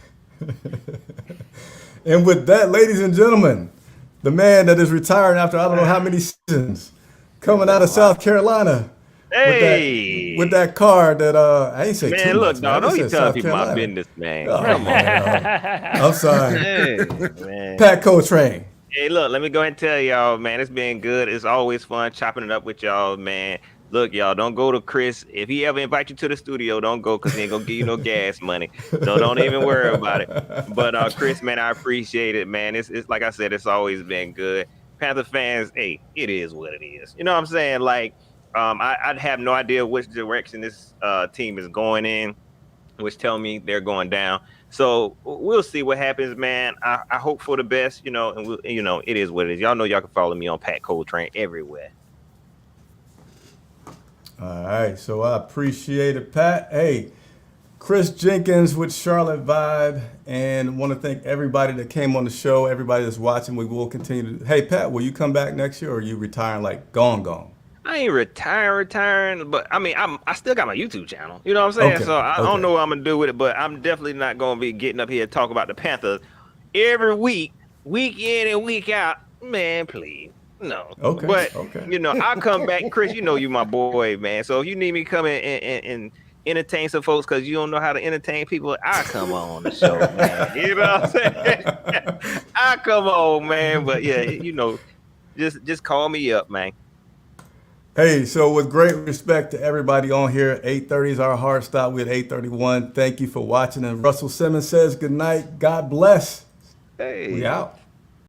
And with that, ladies and gentlemen, the man that is retiring after I don't know how many seasons, coming out of South Carolina. Hey, with that card that I ain't say man, too look, much, dog, don't you tell people Carolina. my business, man. Oh, Come on, I'm sorry. hey, man. Pat Coletrain. Hey, look, let me go ahead and tell y'all, man, it's been good. It's always fun chopping it up with y'all, man. Look, y'all, don't go to Chris. If he ever invite you to the studio, don't go because he ain't going to give you no gas money. So don't even worry about it. But, Chris, man, I appreciate it, man. It's like I said, it's always been good. Panther fans, hey, it is what it is. You know what I'm saying? Like, I'd have no idea which direction this team is going in, which tell me they're going down. So we'll see what happens, man. I hope for the best, and it is what it is. Y'all know y'all can follow me on Pat Coletrain everywhere. All right, so I appreciate it, Pat. Hey, Chris Jenkins with Charlotte Vibe, and want to thank everybody that came on the show, everybody that's watching. We will continue to. Hey, Pat, will you come back next year, or are you retiring like gone? I ain't retiring, but I mean, I still got my YouTube channel. You know what I'm saying? Okay, So I don't know what I'm gonna do with it, but I'm definitely not gonna be getting up here and talk about the Panthers every week in and week out. Man, please. No. Okay. But okay. I'll come back. Chris, you my boy, man. So if you need me to come in and entertain some folks because you don't know how to entertain people, I'll come on the show, man. You know what I'm saying? I'll come on, man. But yeah, just call me up, man. Hey, so with great respect to everybody on here, 8:30 is our hard stop. We're at 8:31. Thank you for watching. And Russell Simmons says good night. God bless. Hey. We out.